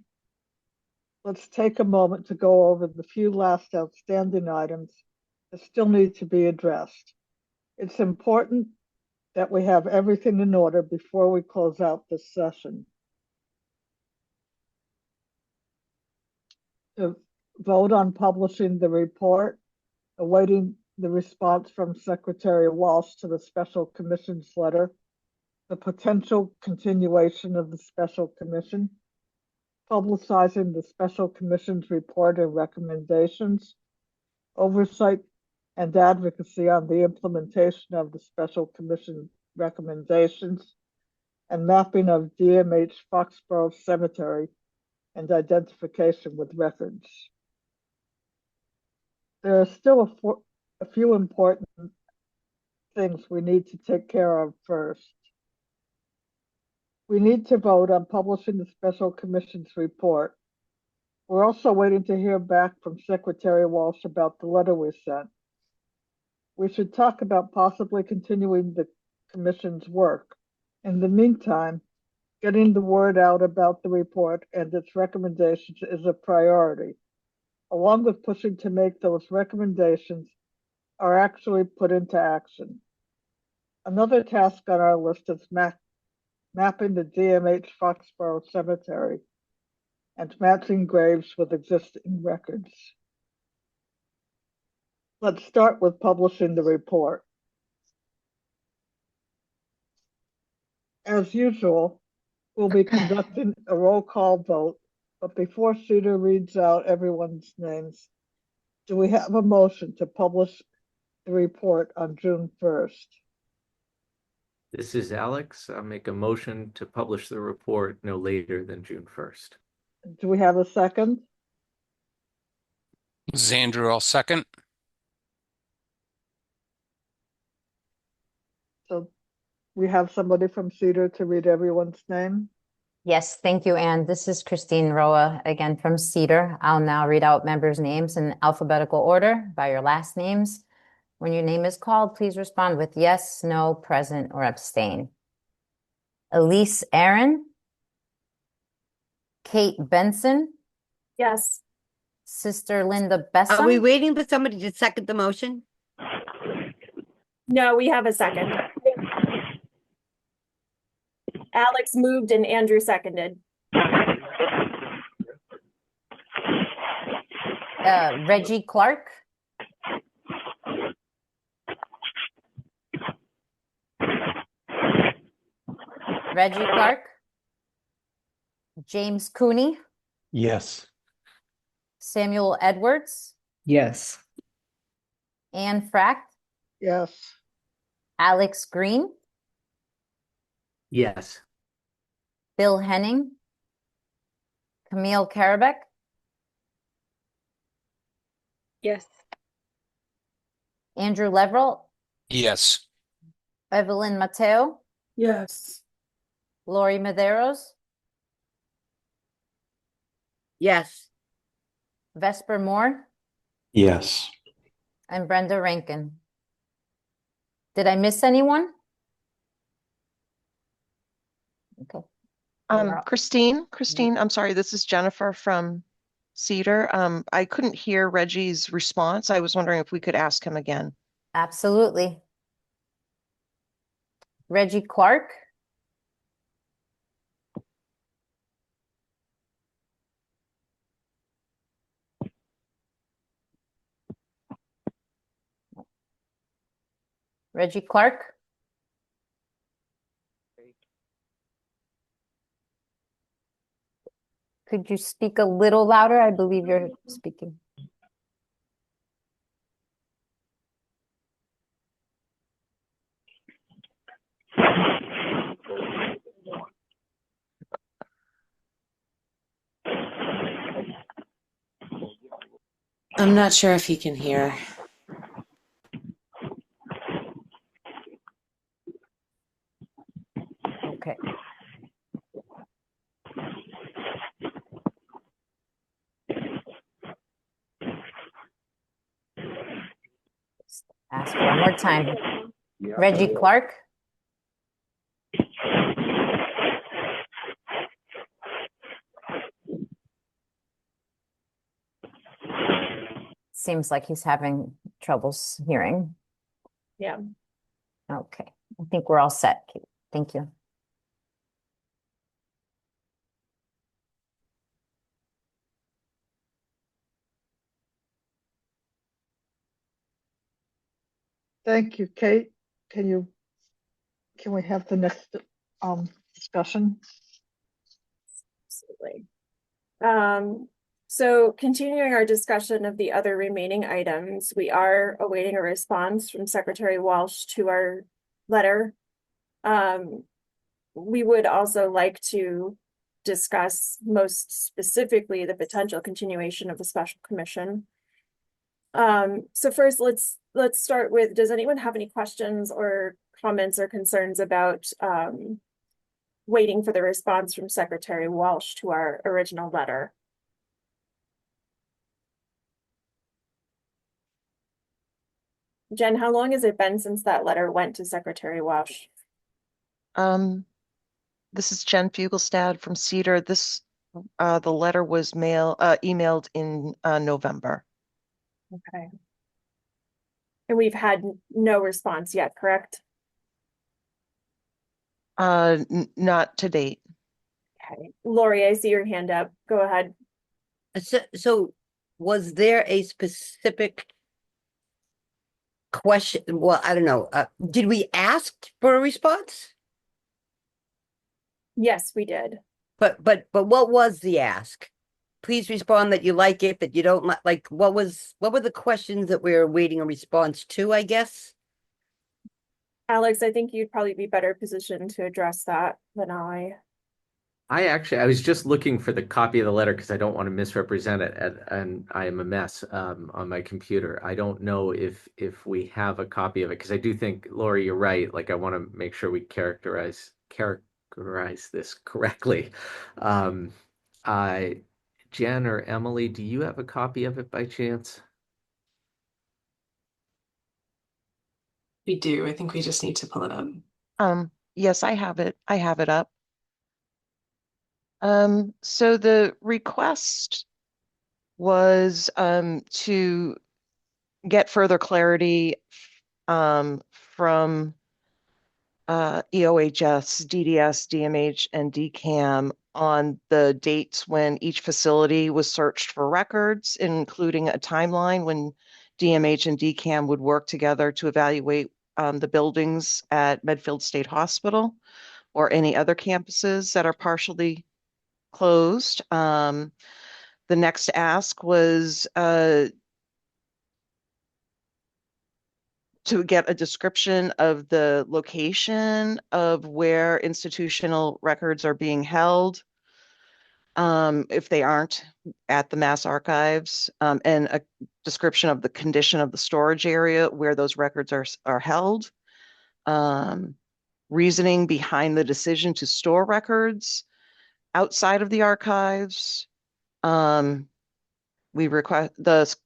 let's take a moment to go over the few last outstanding items that still need to be addressed. It's important that we have everything in order before we close out this session. To vote on publishing the report, awaiting the response from Secretary Walsh to the special commission's letter, the potential continuation of the special commission, publicizing the special commission's report and recommendations, oversight and advocacy on the implementation of the special commission recommendations, and mapping of DMH Foxborough Cemetery and identification with records. There are still a few important things we need to take care of first. We need to vote on publishing the special commission's report. We're also waiting to hear back from Secretary Walsh about the letter we sent. We should talk about possibly continuing the commission's work. In the meantime, getting the word out about the report and its recommendations is a priority, along with pushing to make those recommendations are actually put into action. Another task on our list is mapping the DMH Foxborough Cemetery and matching graves with existing records. Let's start with publishing the report. As usual, we'll be conducting a roll call vote, but before Cedar reads out everyone's names, do we have a motion to publish the report on June 1st? This is Alex. I'll make a motion to publish the report no later than June 1st. Do we have a second? This is Andrew. I'll second. So we have somebody from Cedar to read everyone's name. Yes, thank you, Anne. This is Christine Roa, again from Cedar. I'll now read out members' names in alphabetical order by your last names. When your name is called, please respond with yes, no, present, or abstain. Elise Aaron, Kate Benson, Yes. Sister Linda Are we Besson, waiting for somebody to second the motion? No, we have a second. Alex moved and Andrew seconded. Reggie Clark, Reggie Clark, James Cooney, Yes. Samuel Edwards, Yes. Anne Frack, Yes. Alex Green, Yes. Bill Henning, Camille Karabeck, Yes. Andrew Leverell, Yes. Evelyn Mateo, Yes. Lori Maderos, Yes. Vesper Moore, Yes. and Brenda Rankin. Did I miss anyone? Okay. You're up. Christine, I'm sorry, this is Jennifer from Cedar. I couldn't hear Reggie's response. I was wondering if we could ask him again. Absolutely. Reggie Clark, Reggie Clark, could you speak a little louder? I believe you're speaking. I'm not sure if he can hear. Okay. Ask one more time. Reggie Clark, seems like he's having troubles hearing. Yeah. Okay, I think we're all set, Kate. Thank you. Thank you, Kate. Can we have the next discussion? Absolutely. So continuing our discussion of the other remaining items, we are awaiting a response from Secretary Walsh to our letter. We would also like to discuss most specifically the potential continuation of the special commission. So first, let's start with, does anyone have any questions or comments or concerns about waiting for the response from Secretary Walsh to our original letter? Jen, how long has it been since that letter went to Secretary Walsh? This is Jen Fugelstad from Cedar. The letter was emailed in November. Okay. And we've had no response yet, correct? Not to date. Okay. Lori, I see your hand up. Go ahead. So was there a specific question? Well, I don't know. Did we ask for a response? Yes, we did. But what was the ask? Please respond that you like it, that you don't like. What were the questions that we were waiting a response to, I guess? Alex, I think you'd probably be better positioned to address that than I. I was just looking for the copy of the letter because I don't want to misrepresent it, and I am a mess on my computer. I don't know if we have a copy of it because I do think, Lori, you're right. Like, I want to make sure we characterize this correctly. Jen or Emily, do you have a copy of it by chance? We do. I think we just need to pull it up. Yes, I have it. I have it up. So the request was to get further clarity from EOHS, DDS, DMH, and DCAM on the dates when each facility was searched for records, including a timeline when DMH and DCAM would work together to evaluate the buildings at Medfield State Hospital or any other campuses that are partially closed. The next ask was to get a description of the location of where institutional records are being held, if they aren't at the Mass Archives, and a description of the condition of the storage area where those records are held. Reasoning behind the decision to store records outside of the archives. The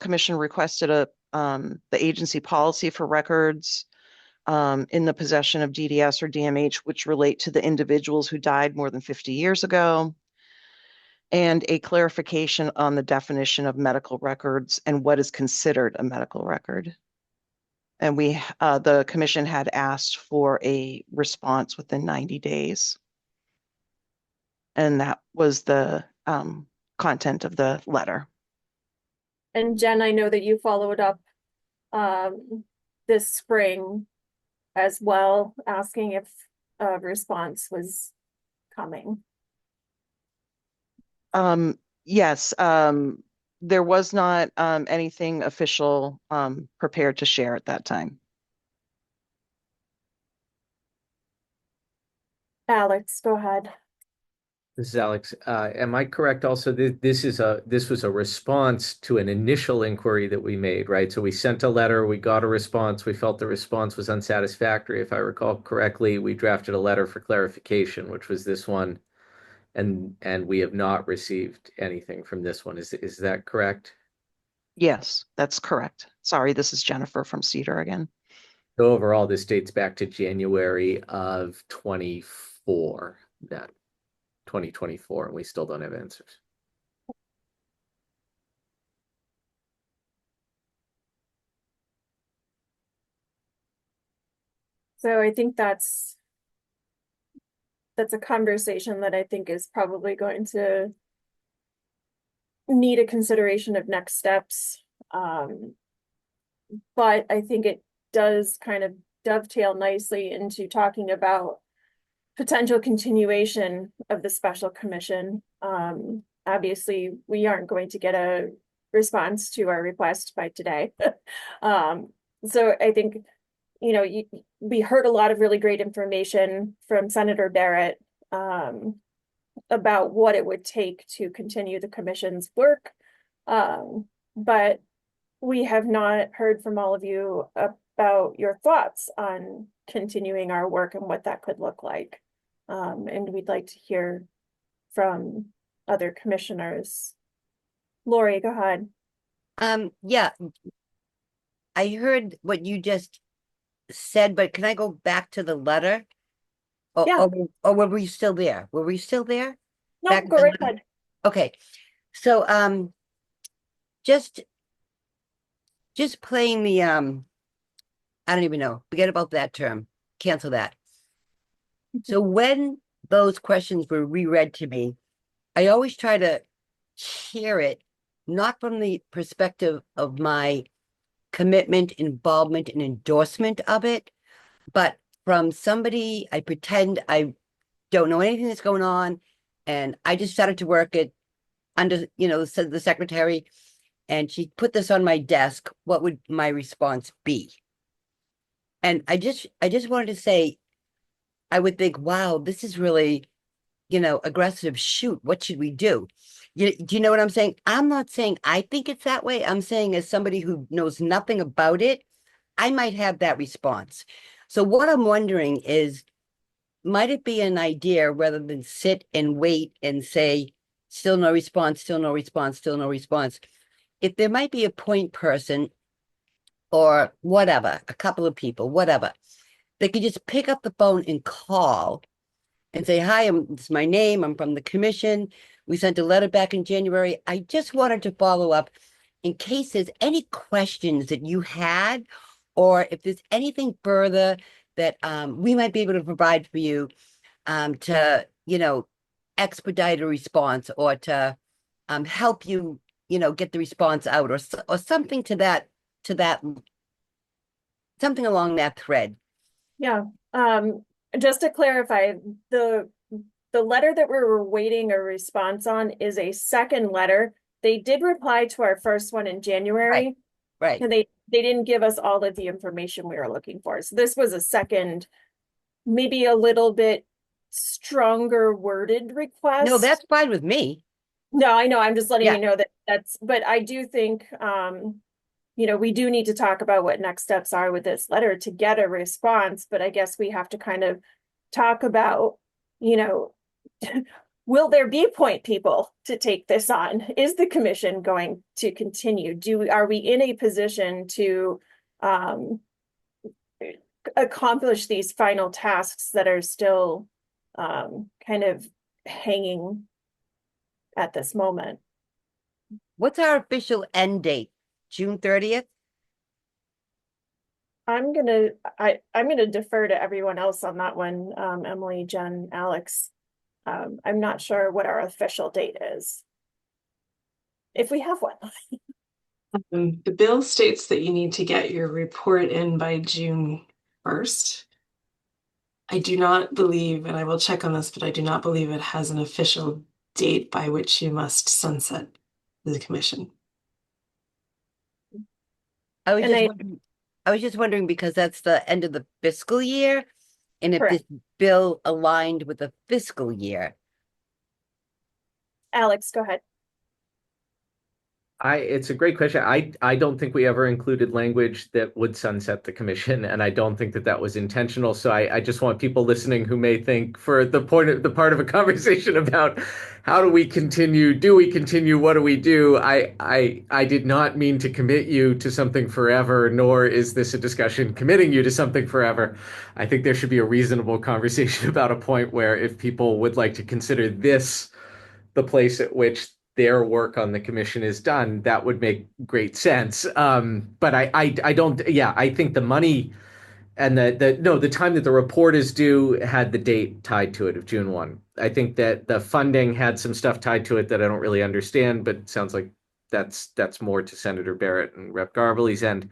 commission requested the agency policy for records in the possession of DDS or DMH, which relate to the individuals who died more than 50 years ago, and a clarification on the definition of medical records and what is considered a medical record. And the commission had asked for a response within 90 days. And that was the content of the letter. And Jen, I know that you followed up this spring as well, asking if a response was coming. Yes, there was not anything official prepared to share at that time. Alex, go ahead. This is Alex. Am I correct also? This was a response to an initial inquiry that we made, right? So we sent a letter, we got a response, we felt the response was unsatisfactory. If I recall correctly, we drafted a letter for clarification, which was this one, and we have not received anything from this one. Is that correct? Yes, that's correct. Sorry, this is Jennifer from Cedar again. So overall, this dates back to January of 2024. 2024, and we still don't have answers. So I think that's a conversation that I think is probably going to need a consideration of next steps. But I think it does kind of dovetail nicely into talking about potential continuation of the special commission. Obviously, we aren't going to get a response to our request by today. So I think, we heard a lot of really great information from Senator Barrett about what it would take to continue the commission's work. But we have not heard from all of you about your thoughts on continuing our work and what that could look like. And we'd like to hear from other commissioners. Lori, go ahead. Yeah, I heard what you just said, but can I go back to the letter? Yeah. Or were we still there? Were we still there? No, Back to go the right letter? ahead. Okay, so just playing the I don't even know. Forget about that term. Cancel that. So when those questions were reread to me, I always try to hear it not from the perspective of my commitment, involvement, and endorsement of it, but from somebody I pretend I don't know anything that's going on, and I just started to work it under, the secretary, and she put this on my desk. What would my response be? And I just wanted to say, I would think, wow, this is really, aggressive. Shoot, what should we do? Do you know what I'm saying? I'm not saying I think it's that way. I'm saying as somebody who knows nothing about it, I might have that response. So what I'm wondering is, might it be an idea rather than sit and wait and say, still no response, still no response, still no response, if there might be a point person or whatever, a couple of people, whatever, they could just pick up the phone and call and say, hi, this is my name, I'm from the commission. We sent a letter back in January. I just wanted to follow up in case there's any questions that you had, or if there's anything further that we might be able to provide for you to, expedite a response, or to help you, get the response out, or something to that, something along that thread. Yeah, just to clarify, the letter that we're waiting a response on is a second letter. They did reply to our first one in January. Right. And they didn't give us all of the information we were looking for. So this was a second, maybe a little bit stronger worded request. No, that's fine with me. No, I know. I'm just letting Yeah. you know but I do think, we do need to talk about what next steps are with this letter to get a response. But I guess we have to kind of talk about, will there be point people to take this on? Is the commission going to continue? Are we in a position to accomplish these final tasks that are still kind of hanging at this moment? What's our official end date? June 30th? I'm gonna defer to everyone else on that one, Emily, Jen, Alex. I'm not sure what our official date is, if we have one. The bill states that you need to get your report in by June 1st. I do not believe, and I will check on this, but I do not believe it has an official date by which you must sunset the commission. I was just wondering because that's the end of the fiscal year, and if Correct. this bill aligned with the fiscal year. Alex, go ahead. It's a great question. I don't think we ever included language that would sunset the commission, and I don't think that was intentional. So I just want people listening who may think, for the part of a conversation about how do we continue, what do we do? I did not mean to commit you to something forever, nor is this a discussion committing you to something forever. I think there should be a reasonable conversation about a point where, if people would like to consider this the place at which their work on the commission is done, that would make great sense. But I don't. Yeah, I think the money and the time that the report is due had the date tied to it of June 1. I think that the funding had some stuff tied to it that I don't really understand, but it sounds like that's more to Senator Barrett and Rep. Garbely's end.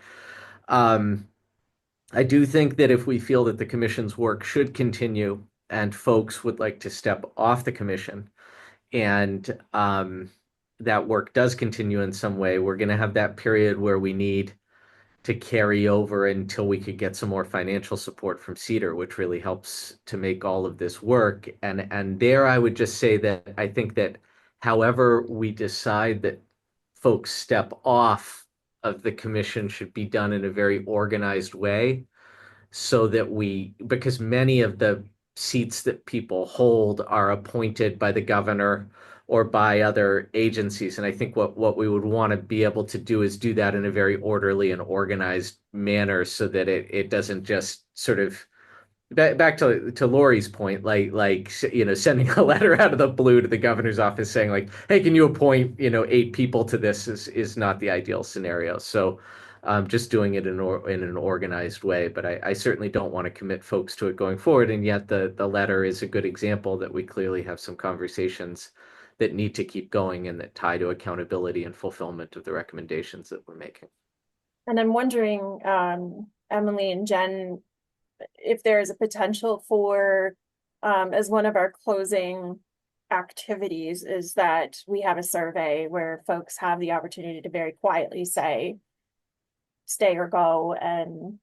I do think that if we feel that the commission's work should continue and folks would like to step off the commission, and that work does continue in some way, we're going to have that period where we need to carry over until we could get some more financial support from Cedar, which really helps to make all of this work. And there I would just say that I think that however we decide that folks step off of the commission should be done in a very organized way, so that because many of the seats that people hold are appointed by the governor or by other agencies. And I think what we would want to be able to do is do that in a very orderly and organized manner, so that it doesn't just sort of, back to Lori's point, like sending a letter out of the blue to the governor's office saying like, hey, can you appoint 8 people to this is not the ideal scenario. So just doing it in an organized way. But I certainly don't want to commit folks to it going forward. And yet the letter is a good example that we clearly have some conversations that need to keep going and that tie to accountability and fulfillment of the recommendations that we're making. And I'm wondering, Emily and Jen, if there is a potential for, as one of our closing activities, is that we have a survey where folks have the opportunity to very quietly say, stay or go, and,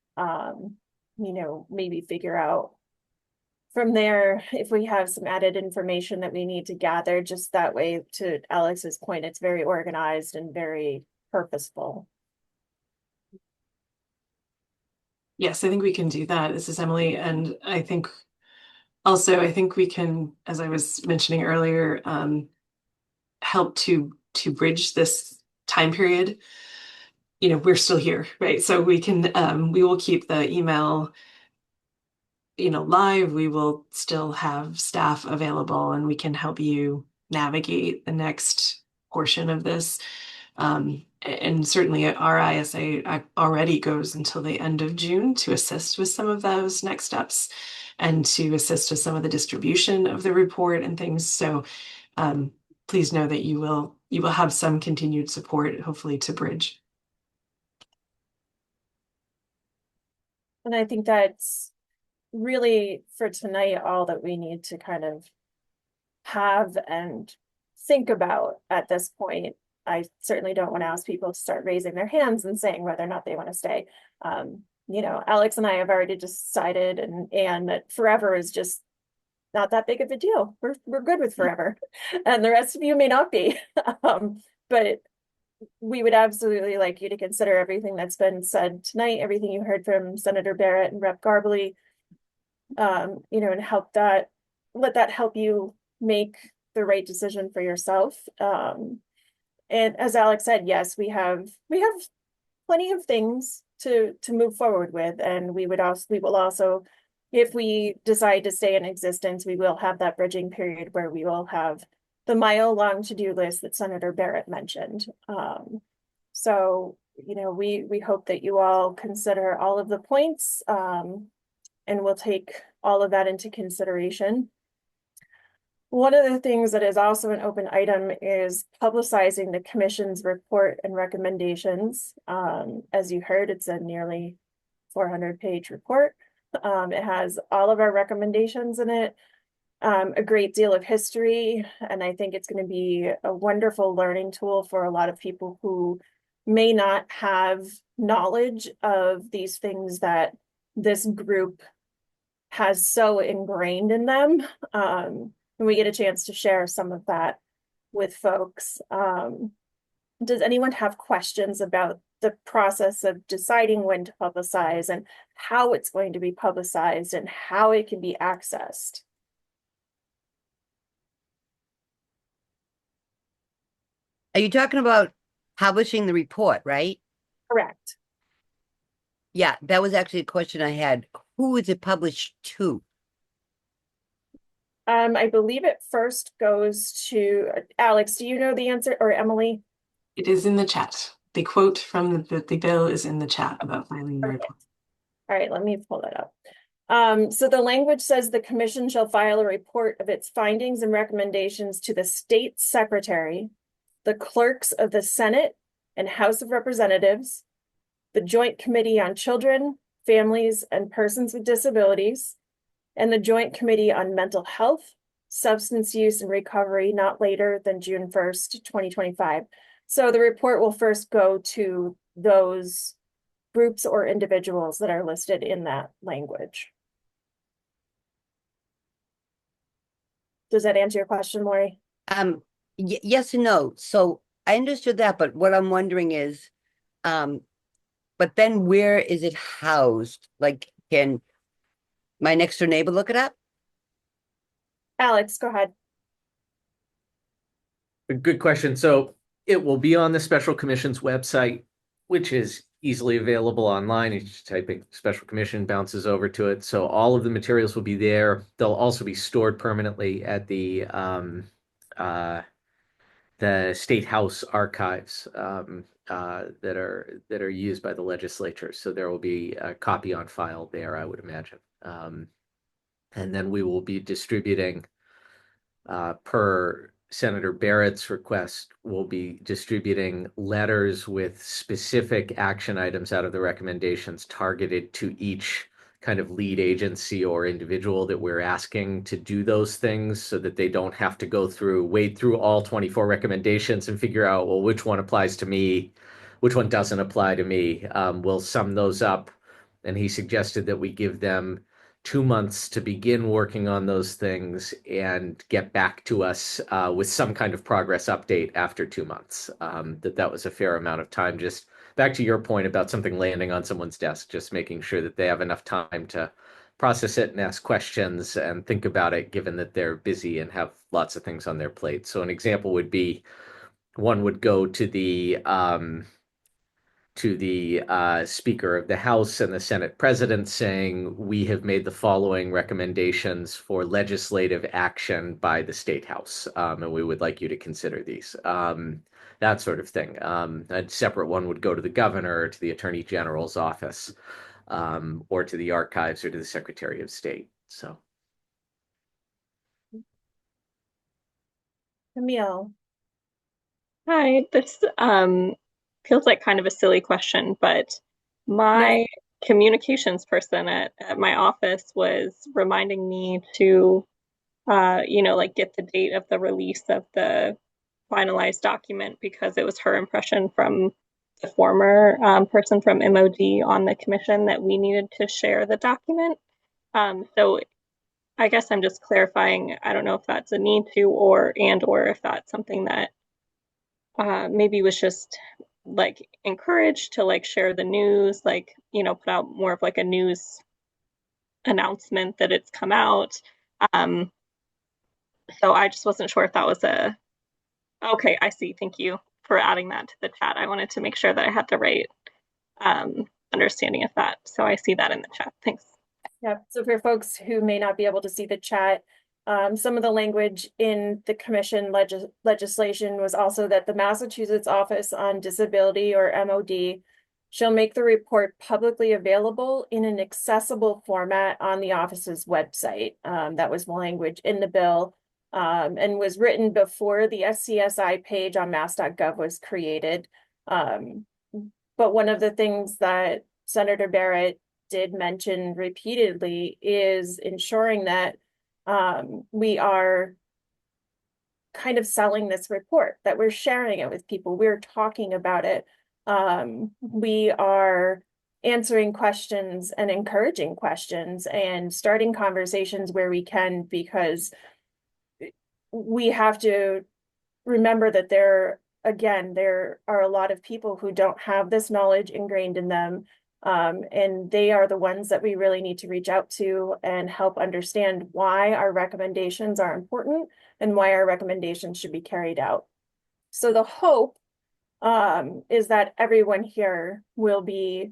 maybe figure out from there if we have some added information that we need to gather. Just that way, to Alex's point, it's very organized and very purposeful. Yes, I think we can do that. This is Emily. And I think we can, as I was mentioning earlier, help to bridge this time period. We're still here, right? So we will keep the email live, we will still have staff available and we can help you navigate the next portion of this. And certainly our ISA already goes until the end of June to assist with some of those next steps and to assist with some of the distribution of the report and things. So please know that you will have some continued support, hopefully, to bridge. And I think that's really for tonight all that we need to kind of have and think about at this point. I certainly don't want to ask people to start raising their hands and saying whether or not they want to stay. Alex and I have already decided and that forever is just not that big of a deal. We're good with forever. And the rest of you may not be. But we would absolutely like you to consider everything that's been said tonight, everything you heard from Senator Barrett and Rep. Garbely, and let that help you make the right decision for yourself. And as Alex said, yes, we have plenty of things to move forward with, and we will also, if we decide to stay in existence, we will have that bridging period where we will have the mile-long to-do list that Senator Barrett mentioned. So we hope that you all consider all of the points, and we'll take all of that into consideration. One of the things that is also an open item is publicizing the commission's report and recommendations. As you heard, it's a nearly 400-page report. It has all of our recommendations in it, a great deal of history, and I think it's going to be a wonderful learning tool for a lot of people who may not have knowledge of these things that this group has so ingrained in them. And we get a chance to share some of that with folks. Does anyone have questions about the process of deciding when to publicize and how it's going to be publicized and how it can be accessed? Are you talking about publishing the report, right? Correct. Yeah, that was actually a question I had. Who is it published to? I believe it first goes to Alex. Do you know the answer, or Emily? It is in the chat. The quote from the bill is in the chat about filing the report. All right, let me pull that up. So the language says the commission shall file a report of its findings and recommendations to the state secretary, the clerks of the Senate and House of Representatives, the Joint Committee on Children, Families, and Persons with Disabilities, and the Joint Committee on Mental Health, Substance Use and Recovery, not later than June 1st, 2025. So the report will first go to those groups or individuals that are listed in that language. Does that answer your question, Lori? Yes and no. So I understood that, but what I'm wondering is, but then where is it housed? Like, can my next door neighbor look it up? Alex, go ahead. Good question. So it will be on the Special Commission's website, which is easily available online. You just type in Special Commission, bounces over to it. So all of the materials will be there. They'll also be stored permanently at the State House archives that are used by the legislature. So there will be a copy on file there, I would imagine. And then we will be distributing, per Senator Barrett's request, we'll be distributing letters with specific action items out of the recommendations targeted to each kind of lead agency or individual that we're asking to do those things, so that they don't have to wade through all 24 recommendations and figure out, well, which one applies to me, which one doesn't apply to me. We'll sum those up, and he suggested that we give them 2 months to begin working on those things and get back to us with some kind of progress update after 2 months. That was a fair amount of time. Just back to your point about something landing on someone's desk, just making sure that they have enough time to process it and ask questions and think about it, given that they're busy and have lots of things on their plate. So an example would be, one would go to the to the Speaker of the House and the Senate President saying, we have made the following recommendations for legislative action by the State House, and we would like you to consider these. That sort of thing. A separate one would go to the governor or to the Attorney General's office, or to the archives or to the Secretary of State. So. Camille. Hi, this feels like kind of a silly question, but my communications person at my office was reminding me to like get the date of the release of the finalized document because it was her impression from the former person from MOD on the commission that we needed to share the document. So I guess I'm just clarifying. I don't know if that's a need to or if that's something that maybe was just like encouraged to like share the news, like, put out more of like a news announcement that it's come out. So I just wasn't sure if that was okay, I see. Thank you for adding that to the chat. I wanted to make sure that I had the right understanding of that. So I see that in the chat. Thanks. Yep. So for folks who may not be able to see the chat, some of the language in the commission legislation was also that the Massachusetts Office on Disability, or MOD, shall make the report publicly available in an accessible format on the office's website. That was the language in the bill, and was written before the SCSI page on mass.gov was created. But one of the things that Senator Barrett did mention repeatedly is ensuring that we are kind of selling this report, that we're sharing it with people, we're talking about it, we are answering questions and encouraging questions and starting conversations where we can, because we have to remember that there are a lot of people who don't have this knowledge ingrained in them. And they are the ones that we really need to reach out to and help understand why our recommendations are important and why our recommendations should be carried out. So the hope is that everyone here will be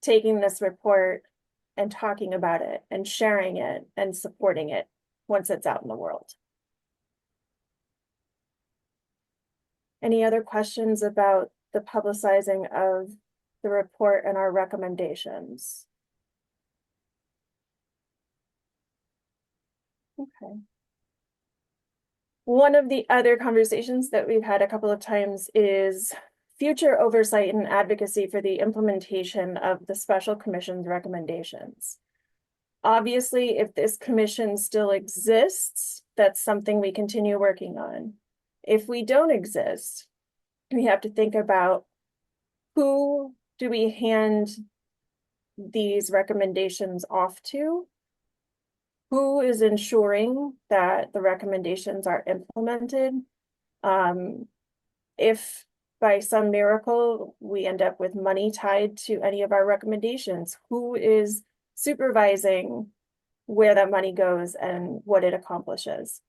taking this report and talking about it and sharing it and supporting it once it's out in the world. Any other questions about the publicizing of the report and our recommendations? Okay. One of the other conversations that we've had a couple of times is future oversight and advocacy for the implementation of the special commission's recommendations. Obviously, if this commission still exists, that's something we continue working on. If we don't exist, we have to think about who do we hand these recommendations off to? Who is ensuring that the recommendations are implemented? If by some miracle we end up with money tied to any of our recommendations, who is supervising where that money goes and what it accomplishes?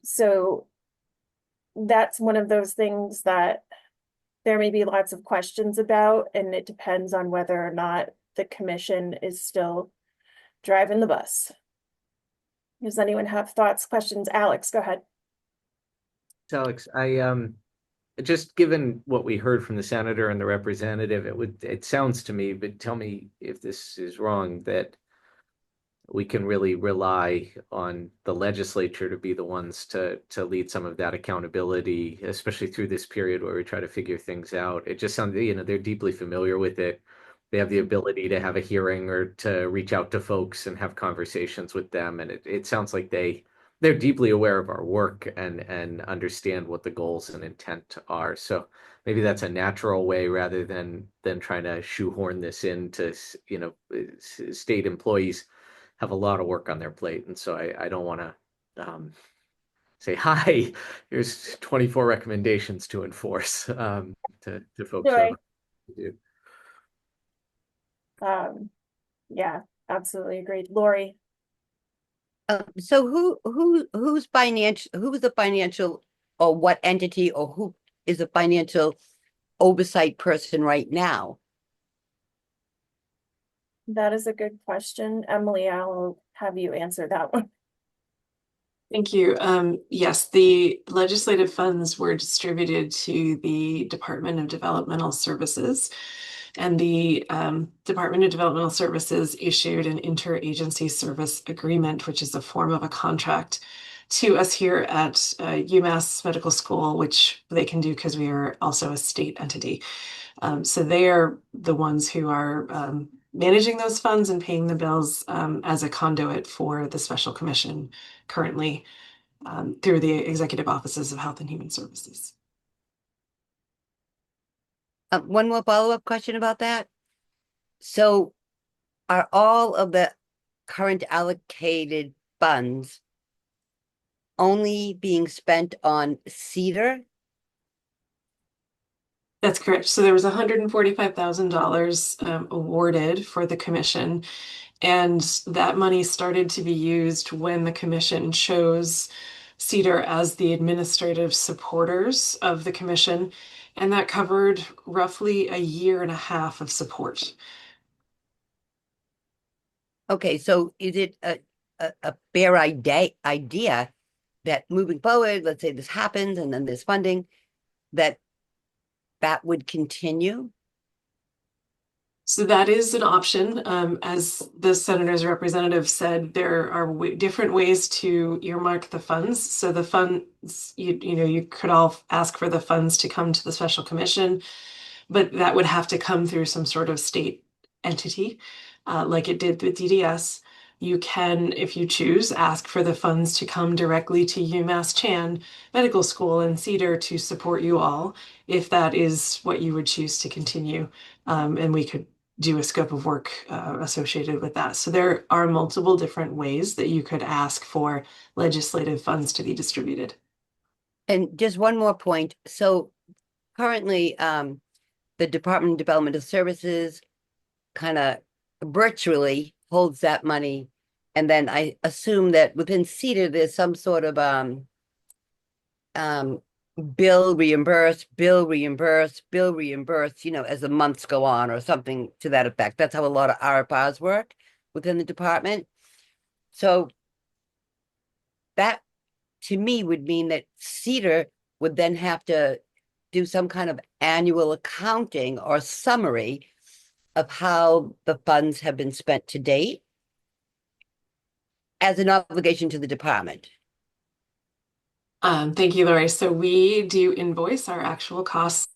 So that's one of those things that there may be lots of questions about, and it depends on whether or not the commission is still driving the bus. Does anyone have thoughts, questions? Alex, go ahead. Alex, I just given what we heard from the senator and the representative, it sounds to me, but tell me if this is wrong, that we can really rely on the legislature to be the ones to lead some of that accountability, especially through this period where we try to figure things out. It just sounds, they're deeply familiar with it. They have the ability to have a hearing or to reach out to folks and have conversations with them. And it sounds like they're deeply aware of our work and understand what the goals and intent are. So maybe that's a natural way rather than trying to shoehorn this into, state employees have a lot of work on their plate. And so I don't want to say, hi, here's 24 recommendations to enforce to folks. Joy. Do. Yeah, absolutely agreed. Lori. So who's the financial, or what entity, or who is the financial oversight person right now? That is a good question. Emily, I'll have you answer that one. Thank you. Yes, the legislative funds were distributed to the Department of Developmental Services. And the Department of Developmental Services issued an interagency service agreement, which is a form of a contract, to us here at UMass Medical School, which they can do because we are also a state entity. So they are the ones who are managing those funds and paying the bills as a conduit for the special commission currently through the executive offices of Health and Human Services. One more follow-up question about that. So are all of the current allocated funds only being spent on Cedar? That's correct. So there was $145,000 awarded for the commission, and that money started to be used when the commission chose Cedar as the administrative supporters of the commission, and that covered roughly a year and a half of support. Okay, so is it a fair idea that moving forward, let's say this happens and then there's funding, that would continue? So that is an option. As the senator's representative said, there are different ways to earmark the funds. So the funds, you could all ask for the funds to come to the special commission, but that would have to come through some sort of state entity, like it did with DDS. You can, if you choose, ask for the funds to come directly to UMass Chan Medical School and Cedar to support you all, if that is what you would choose to continue. And we could do a scope of work associated with that. So there are multiple different ways that you could ask for legislative funds to be distributed. And just one more point. So currently, the Department of Developmental Services kind of virtually holds that money. And then I assume that within Cedar, there's some sort of bill reimburse, as the months go on or something to that effect. That's how a lot of RFRs work within the department. So that to me would mean that Cedar would then have to do some kind of annual accounting or summary of how the funds have been spent to date as an obligation to the department. Thank you, Lori. So we do invoice our actual costs.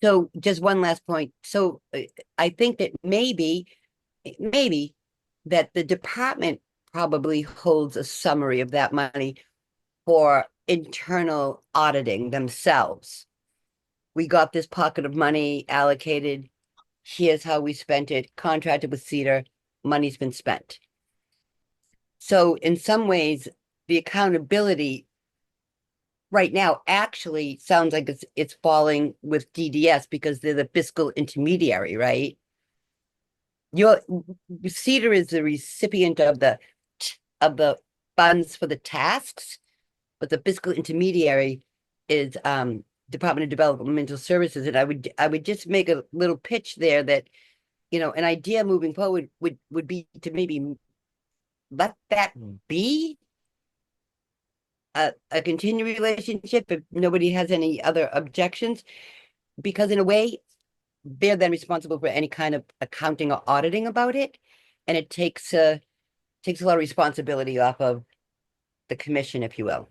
So just one last point. So I think that maybe that the department probably holds a summary of that money for internal auditing themselves. We got this pocket of money allocated. Here's how we spent it, contracted with Cedar, money's been spent. So in some ways, the accountability right now actually sounds like it's falling with DDS because they're the fiscal intermediary, right? Cedar is the recipient of the funds for the tasks, but the fiscal intermediary is Department of Developmental Services. And I would just make a little pitch there that, an idea moving forward would be to maybe let that be a continued relationship if nobody has any other objections, because in a way, they're then responsible for any kind of accounting or auditing about it. And it takes a lot of responsibility off of the commission, if you will.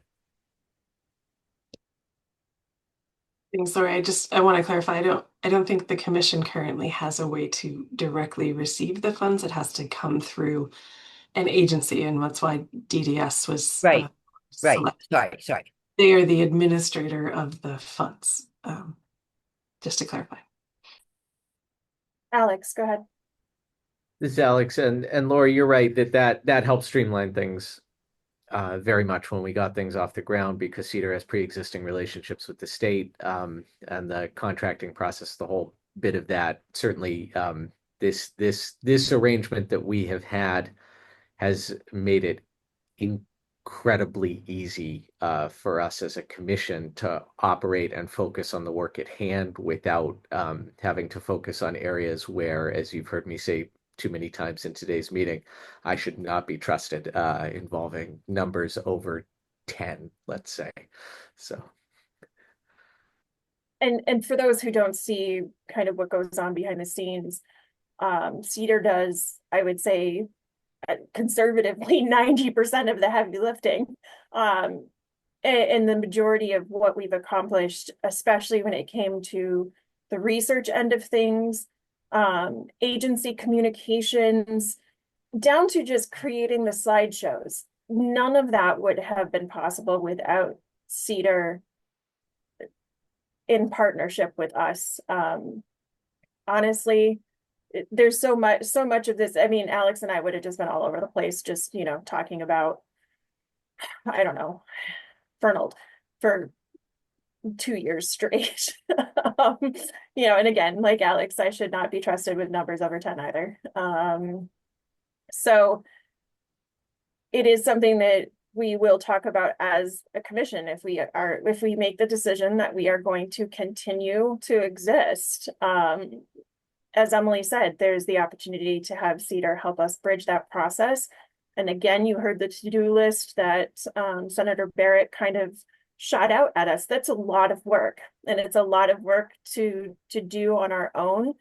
Sorry, I want to clarify. I don't think the commission currently has a way to directly receive the funds. It has to come through an agency, and that's why DDS was right. Right. Sorry. They are the administrator of the funds. Just to clarify. Alex, go ahead. This is Alex, and Laura, you're right that helps streamline things. very much when we got things off the ground because Cedar has pre-existing relationships with the state, and the contracting process, the whole bit of that. Certainly, this arrangement that we have had has made it incredibly easy for us as a commission to operate and focus on the work at hand without having to focus on areas where, as you've heard me say too many times in today's meeting, I should not be trusted, involving numbers over 10, let's say. So. And for those who don't see kind of what goes on behind the scenes, Cedar does, I would say, conservatively 90% of the heavy lifting. And the majority of what we've accomplished, especially when it came to the research end of things, agency communications, down to just creating the slideshows. None of that would have been possible without Cedar in partnership with us. Honestly, there's so much of this. I mean, Alex and I would have just been all over the place, just, talking about, I don't know, Fernald for 2 years straight. And again, like Alex, I should not be trusted with numbers over 10 either. So it is something that we will talk about as a commission if we make the decision that we are going to continue to exist. As Emily said, there's the opportunity to have Cedar help us bridge that process. And again, you heard the to-do list that Senator Barrett kind of shot out at us. That's a lot of work, and it's a lot of work to do on our own.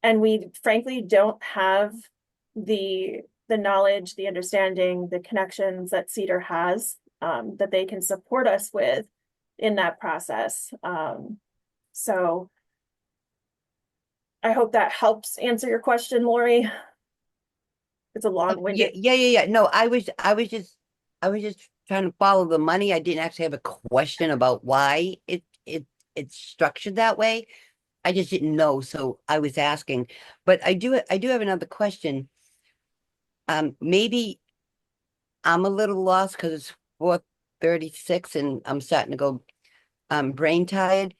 And we frankly don't have the knowledge, the understanding, the connections that Cedar has, that they can support us with in that process. So I hope that helps answer your question, Lori. It's a long-winded. Yeah. No, I was just trying to follow the money. I didn't actually have a question about why it's structured that way. I just didn't know, so I was asking. But I do have another question. Maybe I'm a little lost because it's 4:36 and I'm starting to go brain tired.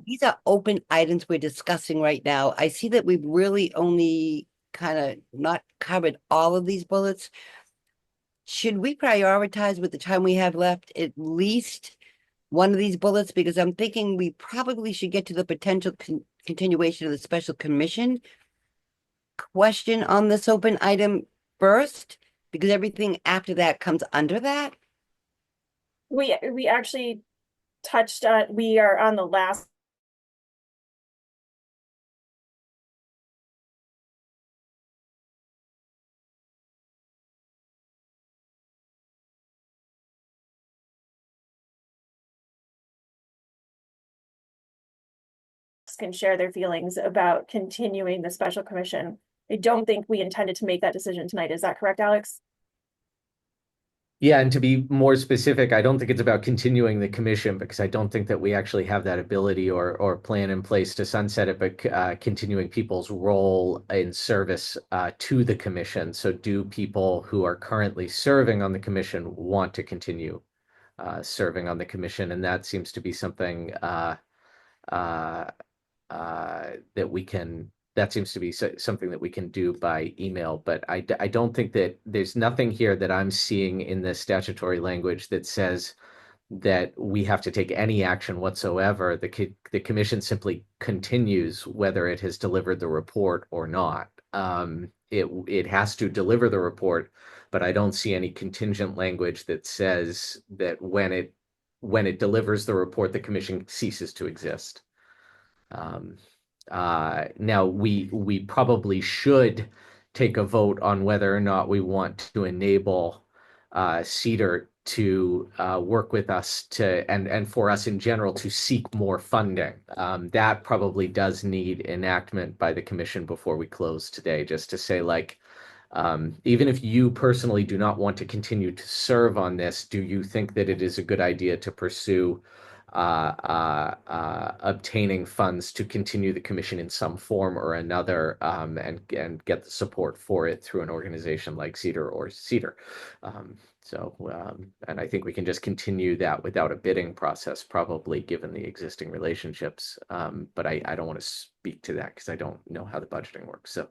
These are open items we're discussing right now. I see that we've really only kind of not covered all of these bullets. Should we prioritize with the time we have left at least one of these bullets? Because I'm thinking we probably should get to the potential continuation of the special commission question on this open item first, because everything after that comes under that. We actually touched on, we are on the last can share their feelings about continuing the special commission. I don't think we intended to make that decision tonight. Is that correct, Alex? Yeah, and to be more specific, I don't think it's about continuing the commission, because I don't think that we actually have that ability or plan in place to sunset it, but continuing people's role in service to the commission. So do people who are currently serving on the commission want to continue serving on the commission? And that seems to be something that seems to be something that we can do by email. But I don't think that there's nothing here that I'm seeing in the statutory language that says that we have to take any action whatsoever. The commission simply continues whether it has delivered the report or not. It has to deliver the report, but I don't see any contingent language that says that when it delivers the report, the commission ceases to exist. Now we probably should take a vote on whether or not we want to enable Cedar to work with us and for us in general to seek more funding. That probably does need enactment by the commission before we close today, just to say, like, even if you personally do not want to continue to serve on this, do you think that it is a good idea to pursue obtaining funds to continue the commission in some form or another, and get the support for it through an organization like CEDAR or CEDAR. And I think we can just continue that without a bidding process, probably given the existing relationships. But I don't want to speak to that because I don't know how the budgeting works. So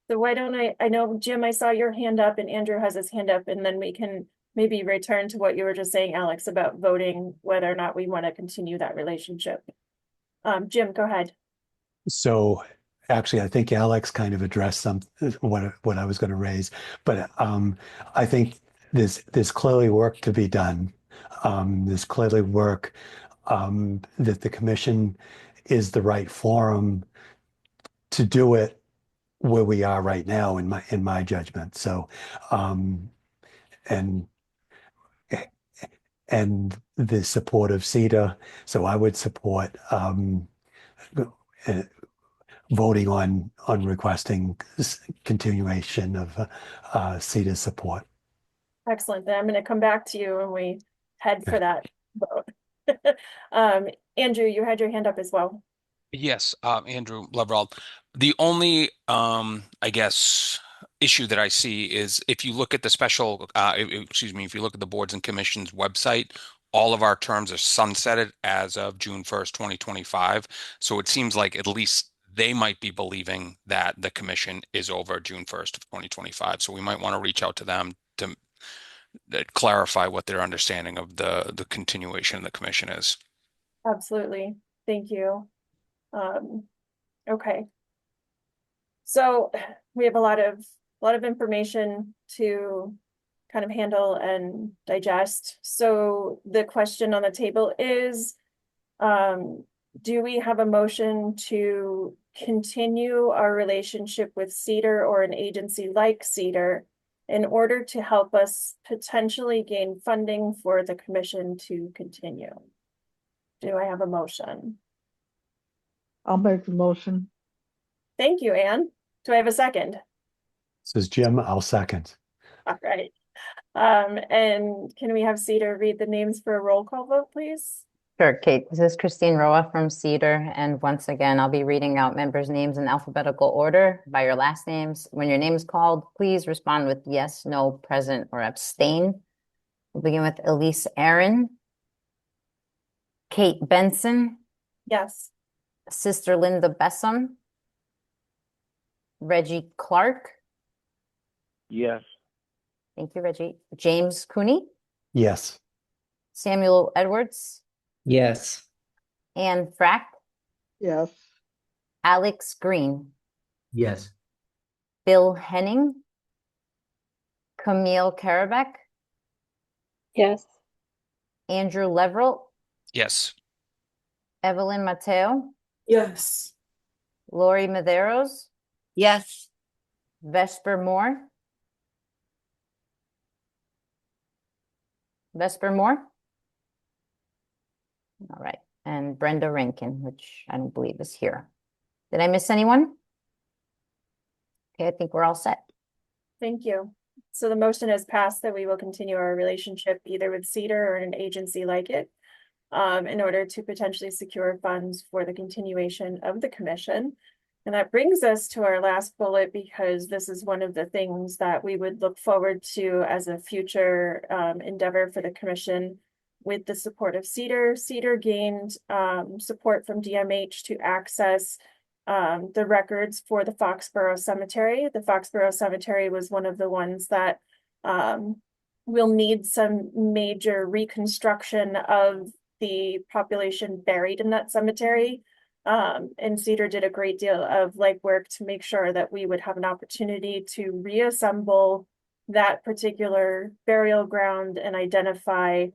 why don't I know, Jim, I saw your hand up and Andrew has his hand up, and then we can maybe return to what you were just saying, Alex, about voting, whether or not we want to continue that relationship. Jim, go ahead. So actually, I think Alex kind of addressed what I was going to raise, but I think there's clearly work to be done. There's clearly work that the commission is the right forum to do it where we are right now in my judgment. So and the support of CEDAR. So I would support voting on requesting continuation of CEDAR support. Excellent. Then I'm going to come back to you when we head for that vote. Andrew, you had your hand up as well. Yes, Andrew Leverall. The only, I guess, issue that I see is if you look at the special, if you look at the boards and commissions website, all of our terms are sunsetted as of June 1st, 2025. So it seems like at least they might be believing that the commission is over June 1st of 2025. So we might want to reach out to them to clarify what their understanding of the continuation of the commission is. Absolutely. Thank you. Okay. So we have a lot of information to kind of handle and digest. So the question on the table is, do we have a motion to continue our relationship with CEDAR or an agency like CEDAR in order to help us potentially gain funding for the commission to continue? Do I have a motion? I'll make the motion. Thank you, Anne. Do I have a second? Says Jim, I'll second. All right. And can we have CEDAR read the names for a roll call vote, please? Sure, Kate. This is Christine Roa from CEDAR. And once again, I'll be reading out members' names in alphabetical order by your last names. When your name is called, please respond with yes, no, present, or abstain. We'll begin with Elise Aaron, Kate Benson, Yes. Sister Linda Bessam, Reggie Clark. Yes. Thank you, Reggie. James Cooney, Yes. Samuel Edwards, Yes. Anne Frack, Yes. Alex Green, yes. Bill Henning, Camille Karabek, Yes. Andrew Leverett, Yes. Evelyn Mateo, Yes. Lori Medeiros, Yes. Vesper Moore. Vesper Moore. All right. And Brenda Rankin, which I don't believe is here. Did I miss anyone? Okay, I think we're all set. Thank you. So the motion has passed that we will continue our relationship either with CEDAR or an agency like it, in order to potentially secure funds for the continuation of the commission. And that brings us to our last bullet, because this is one of the things that we would look forward to as a future endeavor for the commission with the support of CEDAR. CEDAR gained support from DMH to access the records for the Foxborough Cemetery. The Foxborough Cemetery was one of the ones that will need some major reconstruction of the population buried in that cemetery. And CEDAR did a great deal of legwork to make sure that we would have an opportunity to reassemble that particular burial ground and identify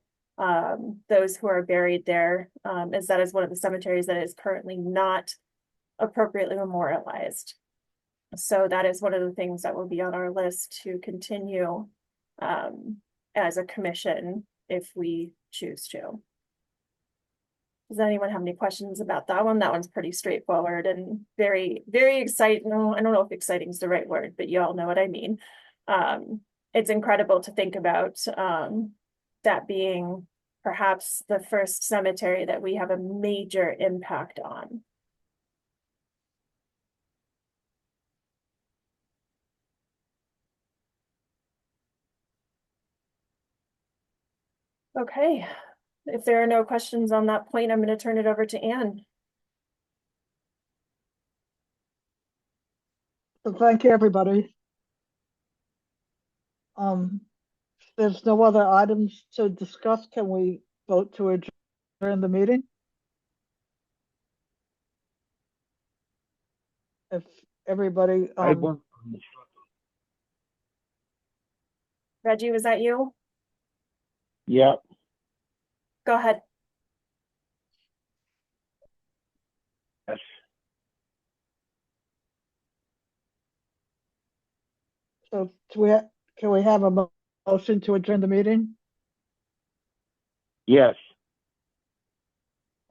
those who are buried there, as that is one of the cemeteries that is currently not appropriately memorialized. So that is one of the things that will be on our list to continue as a commission if we choose to. Does anyone have any questions about that one? That one's pretty straightforward and very, very exciting. No, I don't know if exciting is the right word, but you all know what I mean. It's incredible to think about that being perhaps the first cemetery that we have a major impact on. Okay, if there are no questions on that point, I'm going to turn it over to Anne. So thank you, everybody. If there's no other items to discuss, can we vote to adjourn the meeting? If everybody, Reggie, was that you? Yeah, Go ahead. yes, so can we have a motion to adjourn the meeting? yes,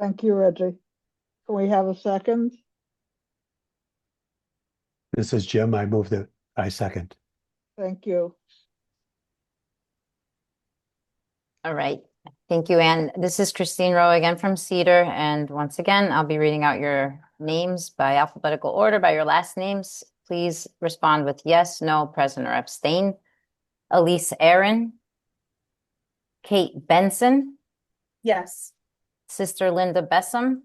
Thank you, Reggie. Can we have a second? This is Jim. I move that I second. Thank you. All right. Thank you, Anne. This is Christine Rowe again from Cedar. And once again, I'll be reading out your names by alphabetical order by your last names. Please respond with yes, no, present, or abstain. Elise Aaron, Kate Benson, Yes. Sister Linda Bessam,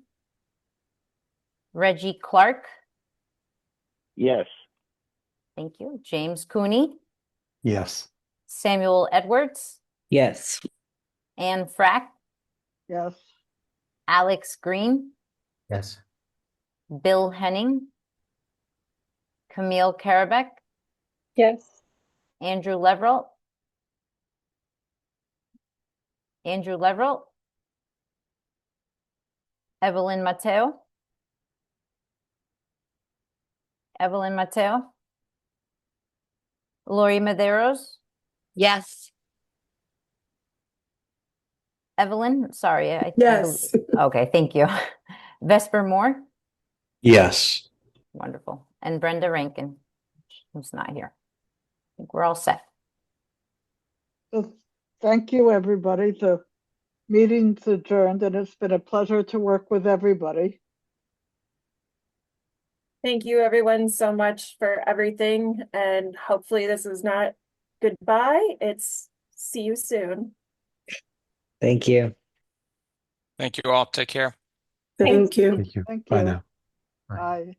Reggie Clark, yes, thank you, James Cooney, Yes. Samuel Edwards, Yes. Anne Frack, Yes. Alex Green, Yes. Bill Henning, Camille Karabeck, Yes. Andrew Leverell, Evelyn Mateo, Lori Medeiros, Yes. Evelyn, sorry, I Yes. okay, thank you. Vesper Moore, yes. wonderful, and Brenda Rankin, who's not here. I think we're all set. So thank you, everybody. The meeting's adjourned, and it's been a pleasure to work with everybody. Thank you, everyone, so much for everything. And hopefully this is not goodbye. It's see you soon. Thank you. Thank you all. Take care. Thank you. Thank you. Thank Bye you. now. Bye.